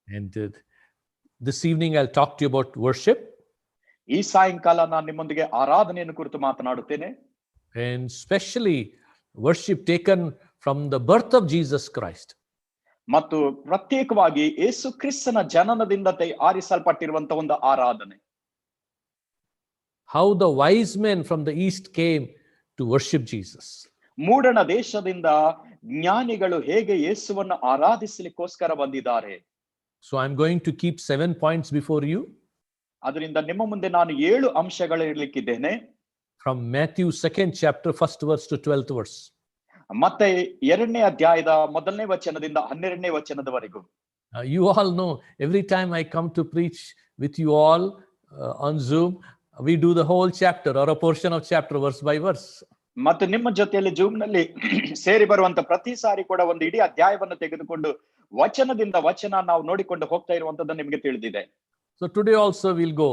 And this evening I'll talk to you about worship. ಈ ಸಾಯಂಕಾಲ ನಾನು ನಿಮ್ಮೊಂದಿಗೆ ಆರಾಧನೆಯನ್ನು ಕುರಿತು ಮಾತನಾಡುತ್ತೇನೆ. And especially worship taken from the birth of Jesus Christ. ಮತ್ತು ಪ್ರತ್ಯೇಕವಾಗಿ ಯೇಸು ಕ್ರಿಸ್ತನ ಜನನದಿಂದ ಆರಿಸಲ್ಪಟ್ಟಿರುವಂತಹ ಒಂದು ಆರಾಧನೆ. How the wise men from the east came to worship Jesus. ಮೂಡಣ ದೇಶದಿಂದ ಜ್ಞಾನಿಗಳು ಹೇಗೆ ಯೇಸುವನ್ನು ಆರಾಧಿಸಲಿಕ್ಕೋಸ್ಕರ ಬಂದಿದ್ದಾರೆ. So I'm going to keep 7 points before you. ಅದರಿಂದ ನಿಮ್ಮ ಮುಂದೆ ನಾನು 7 ಅಂಶಗಳಿರಲಿಕ್ಕಿದ್ದೇನೆ. From Matthew 2nd chapter 1st verse to 12th verse. ಮತ್ತೆ 2ನೇ ಅಧ್ಯಾಯದ 1ನೇ ವಚನದಿಂದ 12ನೇ ವಚನದವರೆಗೂ. You all know every time I come to preach with you all on Zoom, we do the whole chapter or a portion of chapter verse by verse. ಮತ್ತು ನಿಮ್ಮ ಜೊತೆಯಲ್ಲಿ zoom ನಲ್ಲಿ ಸೇರಿ ಬರುವಂತ ಪ್ರತಿ ಸಾರಿ ಕೂಡ ಒಂದು ಇಡೀ ಅಧ್ಯಾಯವನ್ನು ತೆಗೆದುಕೊಂಡು ವಚನದಿಂದ ವಚನ ನಾವು ನೋಡಿಕೊಂಡು ಹೋಗ್ತಾ ಇರುವಂತದ್ದು ನಿಮಗೆ ತಿಳಿದಿದೆ. So today also we'll go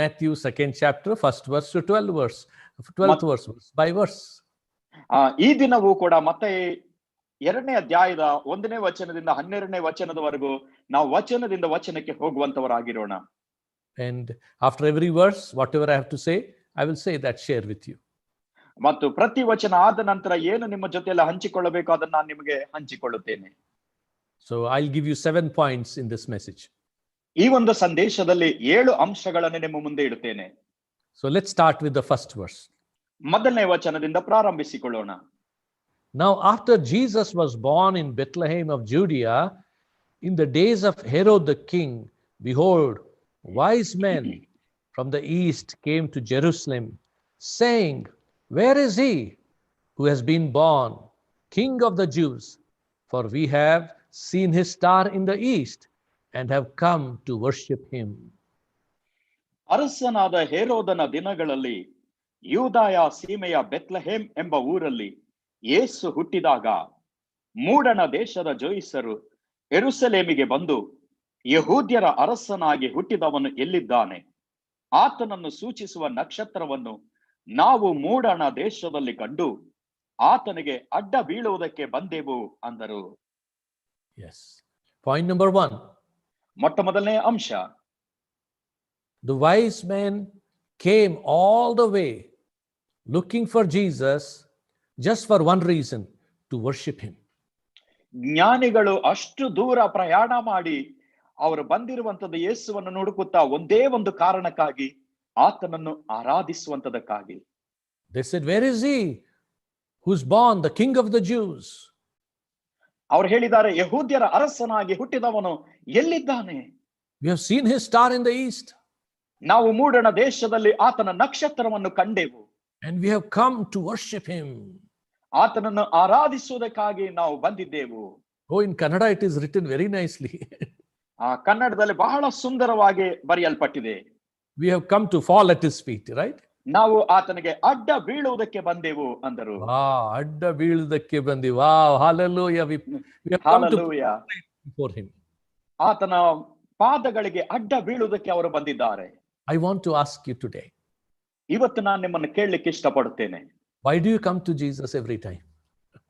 Matthew 2nd chapter 1st verse to 12th verse by verse. ಈ ದಿನವೂ ಕೂಡ ಮತ್ತೆ 2ನೇ ಅಧ್ಯಾಯದ 1ನೇ ವಚನದಿಂದ 12ನೇ ವಚನದವರೆಗೂ ನಾವು ವಚನದಿಂದ ವಚನಕ್ಕೆ ಹೋಗುವಂತವರಾಗಿರೋಣ. And after every verse, whatever I have to say, I will say that, share with you. ಮತ್ತು ಪ್ರತಿ ವಚನ ಆದ ನಂತರ ಏನು ನಿಮ್ಮ ಜೊತೆಯಲ್ಲಿ ಹಂಚಿಕೊಳ್ಳಬೇಕು ಅದನ್ನು ನಾನು ನಿಮಗೆ ಹಂಚಿಕೊಳ್ಳುತ್ತೇನೆ. So I'll give you 7 points in this message. ಈ ಒಂದು ಸಂದೇಶದಲ್ಲಿ 7 ಅಂಶಗಳನ್ನು ನಿಮ್ಮ ಮುಂದೆ ಇಡುತ್ತೇನೆ. So let's start with the first verse. ಮೊದಲನೇ ವಚನದಿಂದ ಪ್ರಾರಂಭಿಸಿಕೊಳ್ಳೋಣ. Now after Jesus was born in Bethlehem of Judea, in the days of Herod the king, behold, wise men from the east came to Jerusalem, saying, where is he who has been born, King of the Jews? For we have seen his star in the east and have come to worship him. ಅರಸನಾದ ಹೇರೋದನ ದಿನಗಳಲ್ಲಿ ಯೂದಾಯ ಸೀಮೆಯ Bethlehem ಎಂಬ ಊರಲ್ಲಿ ಯೇಸು ಹುಟ್ಟಿದಾಗ ಮೂಡಣ ದೇಶದ ಜೋಯಿಸರು ಯೆರೂಸಲೇಮಿಗೆ ಬಂದು, ಯಹೂದ್ಯರ ಅರಸನಾಗಿ ಹುಟ್ಟಿದವನು ಎಲ್ಲಿದ್ದಾನೆ? ಆತನನ್ನು ಸೂಚಿಸುವ ನಕ್ಷತ್ರವನ್ನು ನಾವು ಮೂಡಣ ದೇಶದಲ್ಲಿ ಕಂಡು ಆತನಿಗೆ ಅಡ್ಡ ಬೀಳುವುದಕ್ಕೆ ಬಂದೆವು ಅಂದರು. Yes. Point number 1. ಮೊಟ್ಟ ಮೊದಲನೇ ಅಂಶ, the wise men came all the way looking for Jesus just for one reason, to worship him. ಜ್ಞಾನಿಗಳು ಅಷ್ಟು ದೂರ ಪ್ರಯಾಣ ಮಾಡಿ ಅವರು ಬಂದಿರುವಂತದ್ದು ಯೇಸುವನ್ನು ಹುಡುಕುತ್ತಾ ಒಂದೇ ಒಂದು ಕಾರಣಕ್ಕಾಗಿ, ಆತನನ್ನು ಆರಾಧಿಸುವಂತದಕ್ಕಾಗಿ. They said, where is he who's born the King of the Jews? ಅವರು ಹೇಳಿದ್ದಾರೆ, ಯಹೂದ್ಯರ ಅರಸನಾಗಿ ಹುಟ್ಟಿದವನು ಎಲ್ಲಿದ್ದಾನೆ? We have seen his star in the east. ನಾವು ಮೂಡಣ ದೇಶದಲ್ಲಿ ಆತನ ನಕ್ಷತ್ರವನ್ನು ಕಂಡೆವು. And we have come to worship him. ಆತನನ್ನು ಆರಾಧಿಸುವುದಕ್ಕಾಗಿ ನಾವು ಬಂದಿದ್ದೆವು. Oh, in Kannada it is written very nicely. ಕನ್ನಡದಲ್ಲಿ ಬಹಳ ಸುಂದರವಾಗಿ ಬರೆಯಲ್ಪಟ್ಟಿದೆ. We have come to fall at his feet, right? ನಾವು ಆತನಿಗೆ ಅಡ್ಡ ಬೀಳುವುದಕ್ಕೆ ಬಂದೆವು ಅಂದರು. ಅಡ್ಡ ಬೀಳುವುದಕ್ಕೆ ಬಂದಿ. Wow, hallelujah. We have come to before him. ಆತನ ಪಾದಗಳಿಗೆ ಅಡ್ಡ ಬೀಳುವುದಕ್ಕೆ ಅವರು ಬಂದಿದ್ದಾರೆ. I want to ask you today. ಇವತ್ತು ನಾನು ನಿಮ್ಮನ್ನು ಕೇಳಲಿಕ್ಕೆ ಇಷ್ಟಪಡುತ್ತೇನೆ. Why do you come to Jesus every time?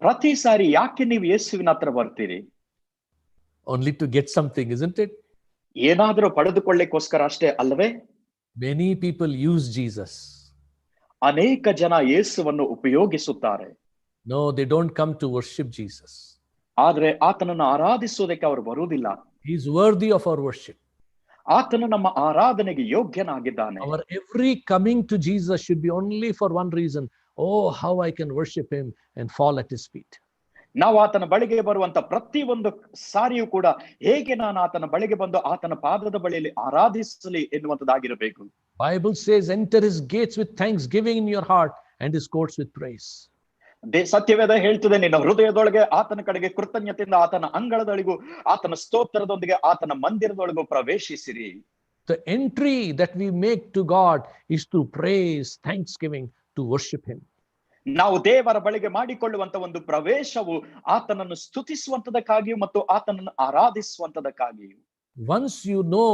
ಪ್ರತಿ ಸಾರಿ ಯಾಕೆ ನೀವು ಯೇಸುವಿನ ಹತ್ರ ಬರ್ತೀರಿ? Only to get something, isn't it? ಏನಾದರೂ ಪಡೆದುಕೊಳ್ಳಿಕ್ಕೋಸ್ಕರ ಅಷ್ಟೇ ಅಲ್ಲವೇ? Many people use Jesus. ಅನೇಕ ಜನ ಯೇಸುವನ್ನು ಉಪಯೋಗಿಸುತ್ತಾರೆ. No, they don't come to worship Jesus. ಆದರೆ ಆತನನ್ನು ಆರಾಧಿಸುವುದಕ್ಕೆ ಅವರು ಬರುವುದಿಲ್ಲ. He is worthy of our worship. ಆತನು ನಮ್ಮ ಆರಾಧನೆಗೆ ಯೋಗ್ಯನಾಗಿದ್ದಾನೆ. Our every coming to Jesus should be only for one reason. Oh, how I can worship him and fall at his feet. ನಾವು ಆತನ ಬಳಿಗೆ ಬರುವಂತ ಪ್ರತಿ ಒಂದು ಸಾರಿಯೂ ಕೂಡ ಹೇಗೆ ನಾನು ಆತನ ಬಳಿಗೆ ಬಂದು ಆತನ ಪಾದದ ಬಳಿಯಲ್ಲಿ ಆರಾಧಿಸಲಿ ಎನ್ನುವಂತದ್ದಾಗಿರಬೇಕು. Bible says, enter his gates with thanksgiving in your heart and his courts with praise. ಸತ್ಯವೇದ ಹೇಳ್ತದೆ, ನಿನ್ನ ಹೃದಯದೊಳಗೆ ಆತನ ಕಡೆಗೆ ಕೃತಜ್ಞತೆಯಿಂದ ಆತನ ಅಂಗಳದೊಳಗೂ ಆತನ ಸ್ತೋತ್ರದೊಂದಿಗೆ ಆತನ ಮಂದಿರದೊಳಗೂ ಪ್ರವೇಶಿಸಿರಿ. The entry that we make to God is through praise, thanksgiving, to worship him. ನಾವು ದೇವರ ಬಳಿಗೆ ಮಾಡಿಕೊಳ್ಳುವಂತ ಒಂದು ಪ್ರವೇಶವು ಆತನನ್ನು ಸ್ತುತಿಸುವಂತದಕ್ಕಾಗಿಯೂ ಮತ್ತು ಆತನನ್ನು ಆರಾಧಿಸುವಂತದಕ್ಕಾಗಿಯೂ. Once you know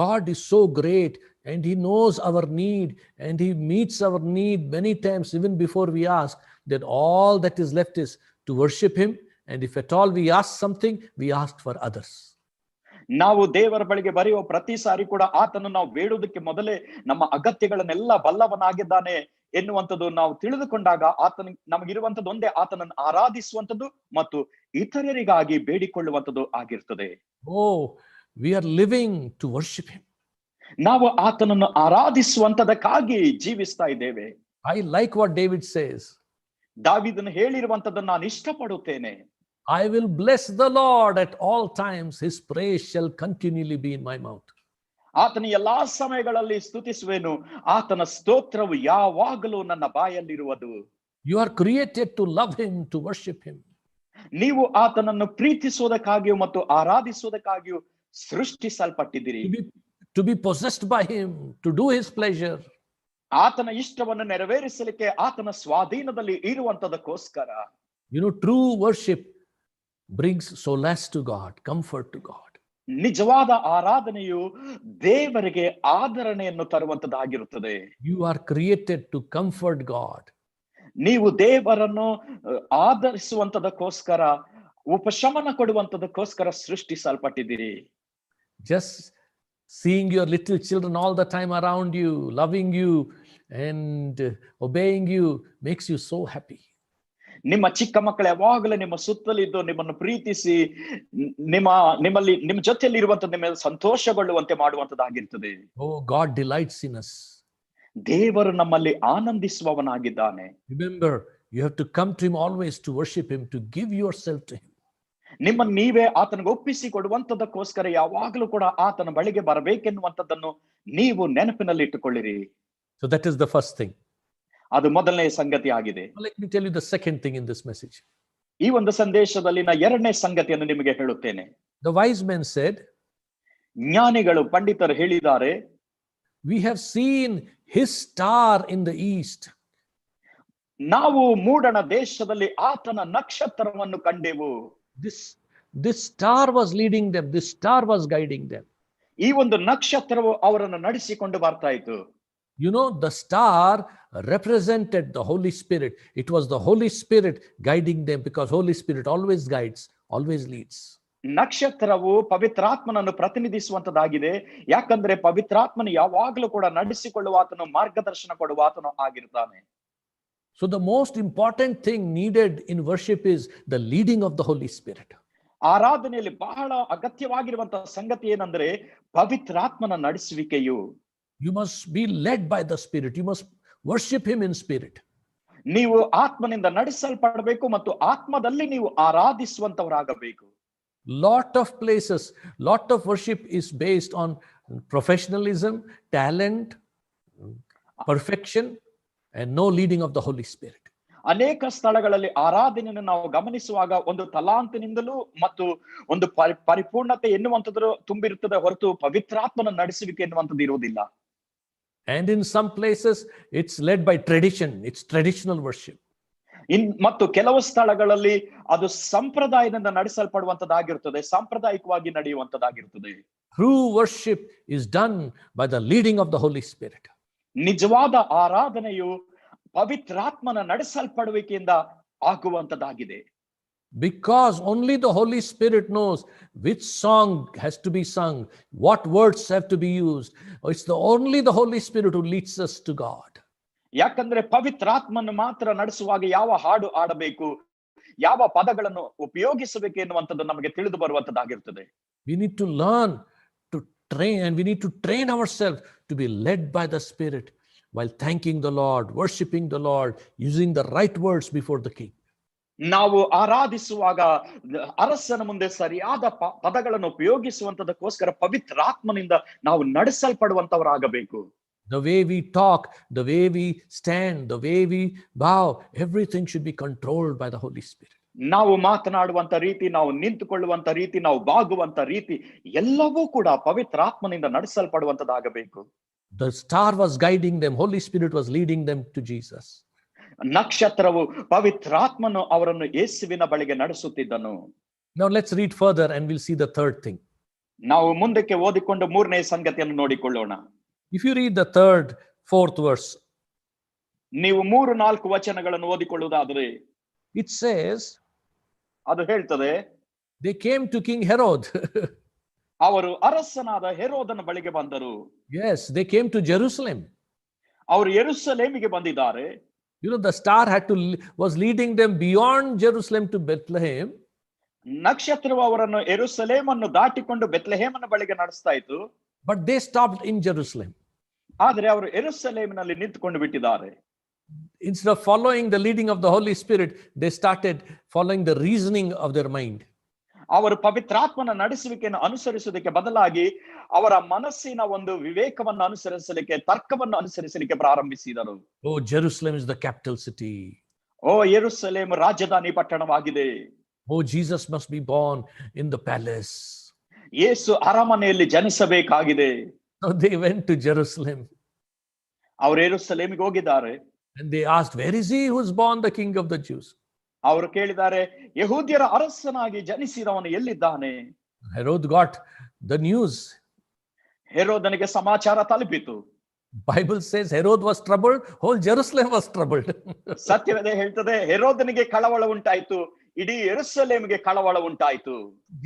God is so great and he knows our need and he meets our need many times even before we ask, that all that is left is to worship him, and if at all we ask something, we ask for others. ನಾವು ದೇವರ ಬಳಿಗೆ ಬರೆಯುವ ಪ್ರತಿ ಸಾರಿ ಕೂಡ ಆತನು ನಾವು ಬೇಡುವುದಕ್ಕೆ ಮೊದಲೇ ನಮ್ಮ ಅಗತ್ಯಗಳನ್ನೆಲ್ಲ ಬಲ್ಲವನಾಗಿದ್ದಾನೆ ಎನ್ನುವಂಥದ್ದು ನಾವು ತಿಳಿದುಕೊಂಡಾಗ ಆತನ ನಮಗಿರುವಂತದ್ದು ಒಂದೇ ಆತನನ್ನು ಆರಾಧಿಸುವಂಥದ್ದು ಮತ್ತು ಇತರರಿಗಾಗಿ ಬೇಡಿಕೊಳ್ಳುವಂಥದ್ದು ಆಗಿರ್ತದೆ. Oh, we are living to worship him. ನಾವು ಆತನನ್ನು ಆರಾಧಿಸುವಂತದಕ್ಕಾಗಿ ಜೀವಿಸ್ತಾ ಇದ್ದೇವೆ. I like what David says. ದಾವೀದನು ಹೇಳಿರುವಂತದ್ದನ್ನು ನಾನು ಇಷ್ಟಪಡುತ್ತೇನೆ. I will bless the Lord at all times. His praise shall continually be in my mouth. ಆತನ ಎಲ್ಲಾ ಸಮಯಗಳಲ್ಲಿ ಸ್ತುತಿಸುವೆನು, ಆತನ ಸ್ತೋತ್ರವು ಯಾವಾಗಲೂ ನನ್ನ ಬಾಯಲ್ಲಿರುವುದು. You are created to love him, to worship him. ನೀವು ಆತನನ್ನು ಪ್ರೀತಿಸುವುದಕ್ಕಾಗಿಯೂ ಮತ್ತು ಆರಾಧಿಸುವುದಕ್ಕಾಗಿಯೂ ಸೃಷ್ಟಿಸಲ್ಪಟ್ಟಿದ್ದೀರಿ. To be possessed by him, to do his pleasure. ಆತನ ಇಷ್ಟವನ್ನು ನೆರವೇರಿಸಲಿಕ್ಕೆ ಆತನ ಸ್ವಾಧೀನದಲ್ಲಿ ಇರುವಂತದಕ್ಕೋಸ್ಕರ. You know, true worship brings solace to God, comfort to God. ನಿಜವಾದ ಆರಾಧನೆಯು ದೇವರಿಗೆ ಆದರಣೆಯನ್ನು ತರುವಂತದ್ದಾಗಿರುತ್ತದೆ. You are created to comfort God. ನೀವು ದೇವರನ್ನು ಆದರಿಸುವಂತದಕ್ಕೋಸ್ಕರ, ಉಪಶಮನ ಕೊಡುವಂತದಕ್ಕೋಸ್ಕರ ಸೃಷ್ಟಿಸಲ್ಪಟ್ಟಿದ್ದೀರಿ. Just seeing your little children all the time around you, loving you and obeying you makes you so happy. ನಿಮ್ಮ ಚಿಕ್ಕ ಮಕ್ಕಳು ಯಾವಾಗಲೂ ನಿಮ್ಮ ಸುತ್ತಲಿದ್ದು ನಿಮ್ಮನ್ನು ಪ್ರೀತಿಸಿ ನಿಮ್ಮ ಜೊತೆಯಲ್ಲಿ ಇರುವಂತ ನಿಮ್ಮ ಸಂತೋಷಗೊಳ್ಳುವಂತೆ ಮಾಡುವಂತದ್ದಾಗಿರ್ತದೆ. Oh, God delights in us. ದೇವರು ನಮ್ಮಲ್ಲಿ ಆನಂದಿಸುವವನಾಗಿದ್ದಾನೆ. Remember, you have to come to him always to worship him, to give yourself to him. ನಿಮ್ಮನ್ನು ನೀವೇ ಆತನಿಗೆ ಒಪ್ಪಿಸಿ ಕೊಡುವಂತದಕ್ಕೋಸ್ಕರ ಯಾವಾಗಲೂ ಕೂಡ ಆತನ ಬಳಿಗೆ ಬರಬೇಕೆನ್ನುವಂಥದ್ದನ್ನು ನೀವು ನೆನಪಿನಲ್ಲಿ ಇಟ್ಟುಕೊಳ್ಳಿರಿ. So that is the first thing. ಅದು ಮೊದಲನೇ ಸಂಗತಿ ಆಗಿದೆ. Let me tell you the second thing in this message. ಈ ಒಂದು ಸಂದೇಶದಲ್ಲಿನ ಎರಡನೇ ಸಂಗತಿಯನ್ನು ನಿಮಗೆ ಹೇಳುತ್ತೇನೆ. The wise men said, ಜ್ಞಾನಿಗಳು ಪಂಡಿತರು ಹೇಳಿದ್ದಾರೆ, we have seen his star in the east. ನಾವು ಮೂಡಣ ದೇಶದಲ್ಲಿ ಆತನ ನಕ್ಷತ್ರವನ್ನು ಕಂಡೆವು. This star was leading them. This star was guiding them. ಈ ಒಂದು ನಕ್ಷತ್ರವು ಅವರನ್ನು ನಡೆಸಿಕೊಂಡು ಬರ್ತಾ ಇತ್ತು. You know, the star represented the Holy Spirit. It was the Holy Spirit guiding them, because Holy Spirit always guides, always leads. ನಕ್ಷತ್ರವು ಪವಿತ್ರಾತ್ಮನನ್ನು ಪ್ರತಿನಿಧಿಸುವಂತದ್ದಾಗಿದೆ. ಯಾಕಂದ್ರೆ ಪವಿತ್ರಾತ್ಮನು ಯಾವಾಗಲೂ ಕೂಡ ನಡೆಸಿಕೊಳ್ಳುವ ಆತನು, ಮಾರ್ಗದರ್ಶನ ಕೊಡುವ ಆತನು ಆಗಿರ್ತಾನೆ. So the most important thing needed in worship is the leading of the Holy Spirit. ಆರಾಧನೆಯಲ್ಲಿ ಬಹಳ ಅಗತ್ಯವಾಗಿರುವಂತಹ ಸಂಗತಿ ಏನಂದ್ರೆ ಪವಿತ್ರಾತ್ಮನ ನಡೆಸುವಿಕೆಯು. You must be led by the Spirit. You must worship him in spirit. ನೀವು ಆತ್ಮನಿಂದ ನಡೆಸಲ್ಪಡಬೇಕು ಮತ್ತು ಆತ್ಮದಲ್ಲಿ ನೀವು ಆರಾಧಿಸುವಂತವರಾಗಬೇಕು. Lot of places, lot of worship is based on professionalism, talent, perfection, and no leading of the Holy Spirit. ಅನೇಕ ಸ್ಥಳಗಳಲ್ಲಿ ಆರಾಧನೆಯನ್ನು ನಾವು ಗಮನಿಸುವಾಗ ಒಂದು ತಲಾಂತಿನಿಂದಲೂ ಮತ್ತು ಒಂದು ಪರಿಪೂರ್ಣತೆ ಎನ್ನುವಂಥದ್ದು ತುಂಬಿರುತ್ತದೆ ಹೊರತು ಪವಿತ್ರಾತ್ಮನ ನಡೆಸುವಿಕೆ ಎನ್ನುವಂಥದ್ದು ಇರುವುದಿಲ್ಲ. And in some places it's led by tradition. It's traditional worship. ಮತ್ತು ಕೆಲವು ಸ್ಥಳಗಳಲ್ಲಿ ಅದು ಸಂಪ್ರದಾಯದಿಂದ ನಡೆಸಲ್ಪಡುವಂತದ್ದಾಗಿರುತ್ತದೆ, ಸಾಂಪ್ರದಾಯಿಕವಾಗಿ ನಡೆಯುವಂತದ್ದಾಗಿರುತ್ತದೆ. True worship is done by the leading of the Holy Spirit. ನಿಜವಾದ ಆರಾಧನೆಯು ಪವಿತ್ರಾತ್ಮನ ನಡೆಸಲ್ಪಡುವಿಕೆಯಿಂದ ಆಗುವಂತದ್ದಾಗಿದೆ. Because only the Holy Spirit knows which song has to be sung, what words have to be used. It's only the Holy Spirit who leads us to God. ಯಾಕಂದ್ರೆ ಪವಿತ್ರಾತ್ಮನ ಮಾತ್ರ ನಡೆಸುವಾಗ ಯಾವ ಹಾಡು ಆಡಬೇಕು, ಯಾವ ಪದಗಳನ್ನು ಉಪಯೋಗಿಸಬೇಕು ಎನ್ನುವಂಥದ್ದು ನಮಗೆ ತಿಳಿದು ಬರುವಂತದ್ದಾಗಿರುತ್ತದೆ. We need to learn to train, and we need to train ourselves to be led by the Spirit while thanking the Lord, worshiping the Lord, using the right words before the King. ನಾವು ಆರಾಧಿಸುವಾಗ ಅರಸನ ಮುಂದೆ ಸರಿಯಾದ ಪದಗಳನ್ನು ಉಪಯೋಗಿಸುವಂತದಕ್ಕೋಸ್ಕರ ಪವಿತ್ರಾತ್ಮನಿಂದ ನಾವು ನಡೆಸಲ್ಪಡುವಂತವರಾಗಬೇಕು. The way we talk, the way we stand, the way we bow, everything should be controlled by the Holy Spirit. ನಾವು ಮಾತನಾಡುವಂತ ರೀತಿ, ನಾವು ನಿಂತುಕೊಳ್ಳುವಂತ ರೀತಿ, ನಾವು ಬಾಗುವಂತ ರೀತಿ ಎಲ್ಲವೂ ಕೂಡ ಪವಿತ್ರಾತ್ಮನಿಂದ ನಡೆಸಲ್ಪಡುವಂತದ್ದಾಗಬೇಕು. The star was guiding them. Holy Spirit was leading them to Jesus. ನಕ್ಷತ್ರವು ಪವಿತ್ರಾತ್ಮನು ಅವರನ್ನು ಯೇಸುವಿನ ಬಳಿಗೆ ನಡೆಸುತ್ತಿದ್ದನು. Now let's read further and we'll see the third thing. ನಾವು ಮುಂದಕ್ಕೆ ಓದಿಕೊಂಡು ಮೂರನೇ ಸಂಗತಿಯನ್ನು ನೋಡಿಕೊಳ್ಳೋಣ. If you read the third, fourth verse, ನೀವು 3-4 ವಚನಗಳನ್ನು ಓದಿಕೊಳ್ಳುವುದಾದರೆ it says, ಅದು ಹೇಳ್ತದೆ, they came to King Herod. ಅವರು ಅರಸನಾದ ಹೆರೋದನ ಬಳಿಗೆ ಬಂದರು. Yes, they came to Jerusalem. ಅವರು ಯೆರೂಸಲೇಮಿಗೆ ಬಂದಿದ್ದಾರೆ. You know, the star was leading them beyond Jerusalem to Bethlehem. ನಕ್ಷತ್ರವು ಅವರನ್ನು ಯೆರೂಸಲೇಮನ್ನು ದಾಟಿಕೊಂಡು ಬೆತ್ಲೆಹೇಮನ ಬಳಿಗೆ ನಡೆಸ್ತಾ ಇತ್ತು. But they stopped in Jerusalem. ಆದರೆ ಅವರು ಯೆರೂಸಲೇಮಿನಲ್ಲಿ ನಿಂತುಕೊಂಡು ಬಿಟ್ಟಿದ್ದಾರೆ. Instead of following the leading of the Holy Spirit, they started following the reasoning of their mind. ಅವರು ಪವಿತ್ರಾತ್ಮನ ನಡೆಸುವಿಕೆಯನ್ನು ಅನುಸರಿಸುವುದಕ್ಕೆ ಬದಲಾಗಿ ಅವರ ಮನಸ್ಸಿನ ಒಂದು ವಿವೇಕವನ್ನು ಅನುಸರಿಸಲಿಕ್ಕೆ, ತರ್ಕವನ್ನು ಅನುಸರಿಸಲಿಕ್ಕೆ ಪ್ರಾರಂಭಿಸಿದರು. Oh, Jerusalem is the capital city. ಓ ಯೆರೂಸಲೇಮ್ ರಾಜಧಾನಿ ಪಟ್ಟಣವಾಗಿದೆ. Oh, Jesus must be born in the palace. ಯೇಸು ಅರಮನೆಯಲ್ಲಿ ಜನಿಸಬೇಕಾಗಿದೆ. So they went to Jerusalem. ಅವರು ಯೆರೂಸಲೇಮಿಗೆ ಹೋಗಿದ್ದಾರೆ. And they asked, where is he who is born the king of the Jews? ಅವರು ಕೇಳಿದ್ದಾರೆ, ಯಹೂದ್ಯರ ಅರಸನಾಗಿ ಜನಿಸಿದವನು ಎಲ್ಲಿದ್ದಾನೆ? Herod got the news. ಹೆರೋದನಿಗೆ ಸಮಾಚಾರ ತಲುಪಿತು. Bible says Herod was troubled, whole Jerusalem was troubled. ಸತ್ಯವೇದ ಹೇಳ್ತದೆ, ಹೆರೋದನಿಗೆ ಕಳವಳ ಉಂಟಾಯಿತು, ಇಡೀ ಯೆರೂಸಲೇಮಿಗೆ ಕಳವಳ ಉಂಟಾಯಿತು.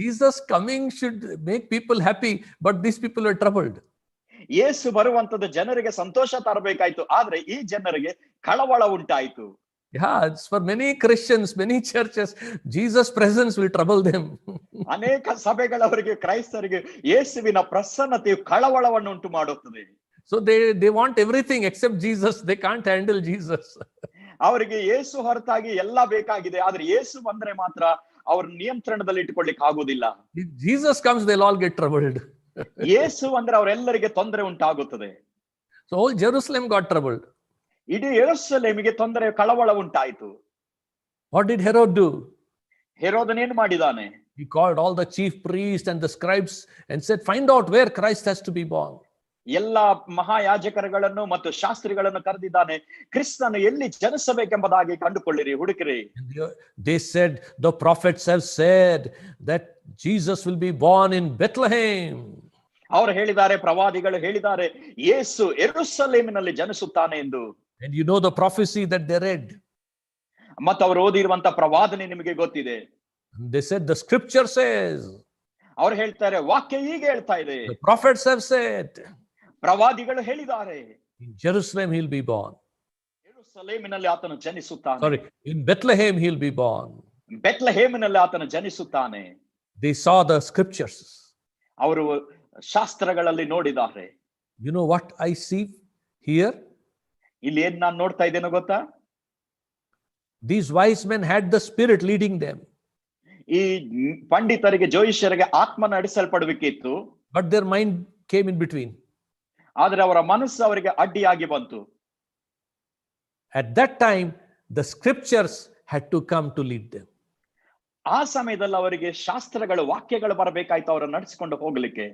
Jesus coming should make people happy, but these people are troubled. ಯೇಸು ಬರುವಂತದ್ದು ಜನರಿಗೆ ಸಂತೋಷ ತರಬೇಕಾಯ್ತು, ಆದ್ರೆ ಈ ಜನರಿಗೆ ಕಳವಳ ಉಂಟಾಯಿತು. Yeah, it's for many Christians, many churches, Jesus' presence will trouble them. ಅನೇಕ ಸಭೆಗಳವರಿಗೆ, ಕ್ರೈಸ್ತರಿಗೆ ಯೇಸುವಿನ ಪ್ರಸನ್ನತೆಯು ಕಳವಳವನ್ನು ಉಂಟು ಮಾಡುತ್ತದೆ. So they want everything except Jesus. They can't handle Jesus. ಅವರಿಗೆ ಯೇಸು ಹೊರತಾಗಿ ಎಲ್ಲ ಬೇಕಾಗಿದೆ, ಆದ್ರೆ ಯೇಸು ಬಂದ್ರೆ ಮಾತ್ರ ಅವ್ರ ನಿಯಂತ್ರಣದಲ್ಲಿ ಇಟ್ಟುಕೊಳ್ಳಿಕ್ಕೆ ಆಗುದಿಲ್ಲ. If Jesus comes, they'll all get troubled. ಯೇಸು ಅಂದ್ರೆ ಅವರೆಲ್ಲರಿಗೆ ತೊಂದರೆ ಉಂಟಾಗುತ್ತದೆ. So whole Jerusalem got troubled. ಇಡೀ ಯೆರೂಸಲೇಮಿಗೆ ತೊಂದರೆ, ಕಳವಳ ಉಂಟಾಯಿತು. What did Herod do? ಹೆರೋದನೇನು ಮಾಡಿದಾನೆ? He called all the chief priests and the scribes and said, find out where Christ has to be born. ಎಲ್ಲ ಮಹಾಯಾಜಕರುಗಳನ್ನು ಮತ್ತು ಶಾಸ್ತ್ರಿಗಳನ್ನು ಕರೆದಿದ್ದಾನೆ. ಕ್ರಿಸ್ತನು ಎಲ್ಲಿ ಜನಿಸಬೇಕೆಂಬುದಾಗಿ ಕಂಡುಕೊಳ್ಳಿರಿ, ಹುಡುಕಿರಿ. They said, the prophets have said that Jesus will be born in Bethlehem. ಅವರು ಹೇಳಿದ್ದಾರೆ, ಪ್ರವಾದಿಗಳು ಹೇಳಿದ್ದಾರೆ, ಯೇಸು ಯೆರೂಸಲೇಮಿನಲ್ಲಿ ಜನಿಸುತ್ತಾನೆ ಎಂದು. And you know the prophecy that they read. ಮತ್ತು ಅವರು ಓದಿರುವಂತ ಪ್ರವಾದನೆ ನಿಮಗೆ ಗೊತ್ತಿದೆ. They said, the scripture says. ಅವರು ಹೇಳ್ತಾರೆ, ವಾಕ್ಯ ಹೀಗೆ ಹೇಳ್ತಾ ಇದೆ. The prophets have said. ಪ್ರವಾದಿಗಳು ಹೇಳಿದ್ದಾರೆ, In Jerusalem he'll be born. ಯೆರೂಸಲೇಮಿನಲ್ಲಿ ಆತನು ಜನಿಸುತ್ತಾನೆ. Sorry, in Bethlehem he'll be born. ಬೆತ್ಲೆಹೇಮಿನಲ್ಲಿ ಆತನು ಜನಿಸುತ್ತಾನೆ. They saw the scriptures. ಅವರು ಶಾಸ್ತ್ರಗಳಲ್ಲಿ ನೋಡಿದ್ದಾರೆ. You know what I see here? ಇಲ್ಲಿ ಏನ್ ನಾನು ನೋಡ್ತಾ ಇದ್ದೇನೋ ಗೊತ್ತಾ? These wise men had the Spirit leading them. ಈ ಪಂಡಿತರಿಗೆ, ಜೋಯಿಷ್ಯರಿಗೆ ಆತ್ಮ ನಡೆಸಲ್ಪಡಬೇಕಿತ್ತು. But their mind came in between. ಆದ್ರೆ ಅವರ ಮನಸ್ಸು ಅವರಿಗೆ ಅಡ್ಡಿಯಾಗಿ ಬಂತು. At that time, the scriptures had to come to lead them. ಆ ಸಮಯದಲ್ಲಿ ಅವರಿಗೆ ಶಾಸ್ತ್ರಗಳು, ವಾಕ್ಯಗಳು ಬರಬೇಕಾಯ್ತು ಅವರನ್ನು ನಡೆಸಿಕೊಂಡು ಹೋಗ್ಲಿಕ್ಕೆ.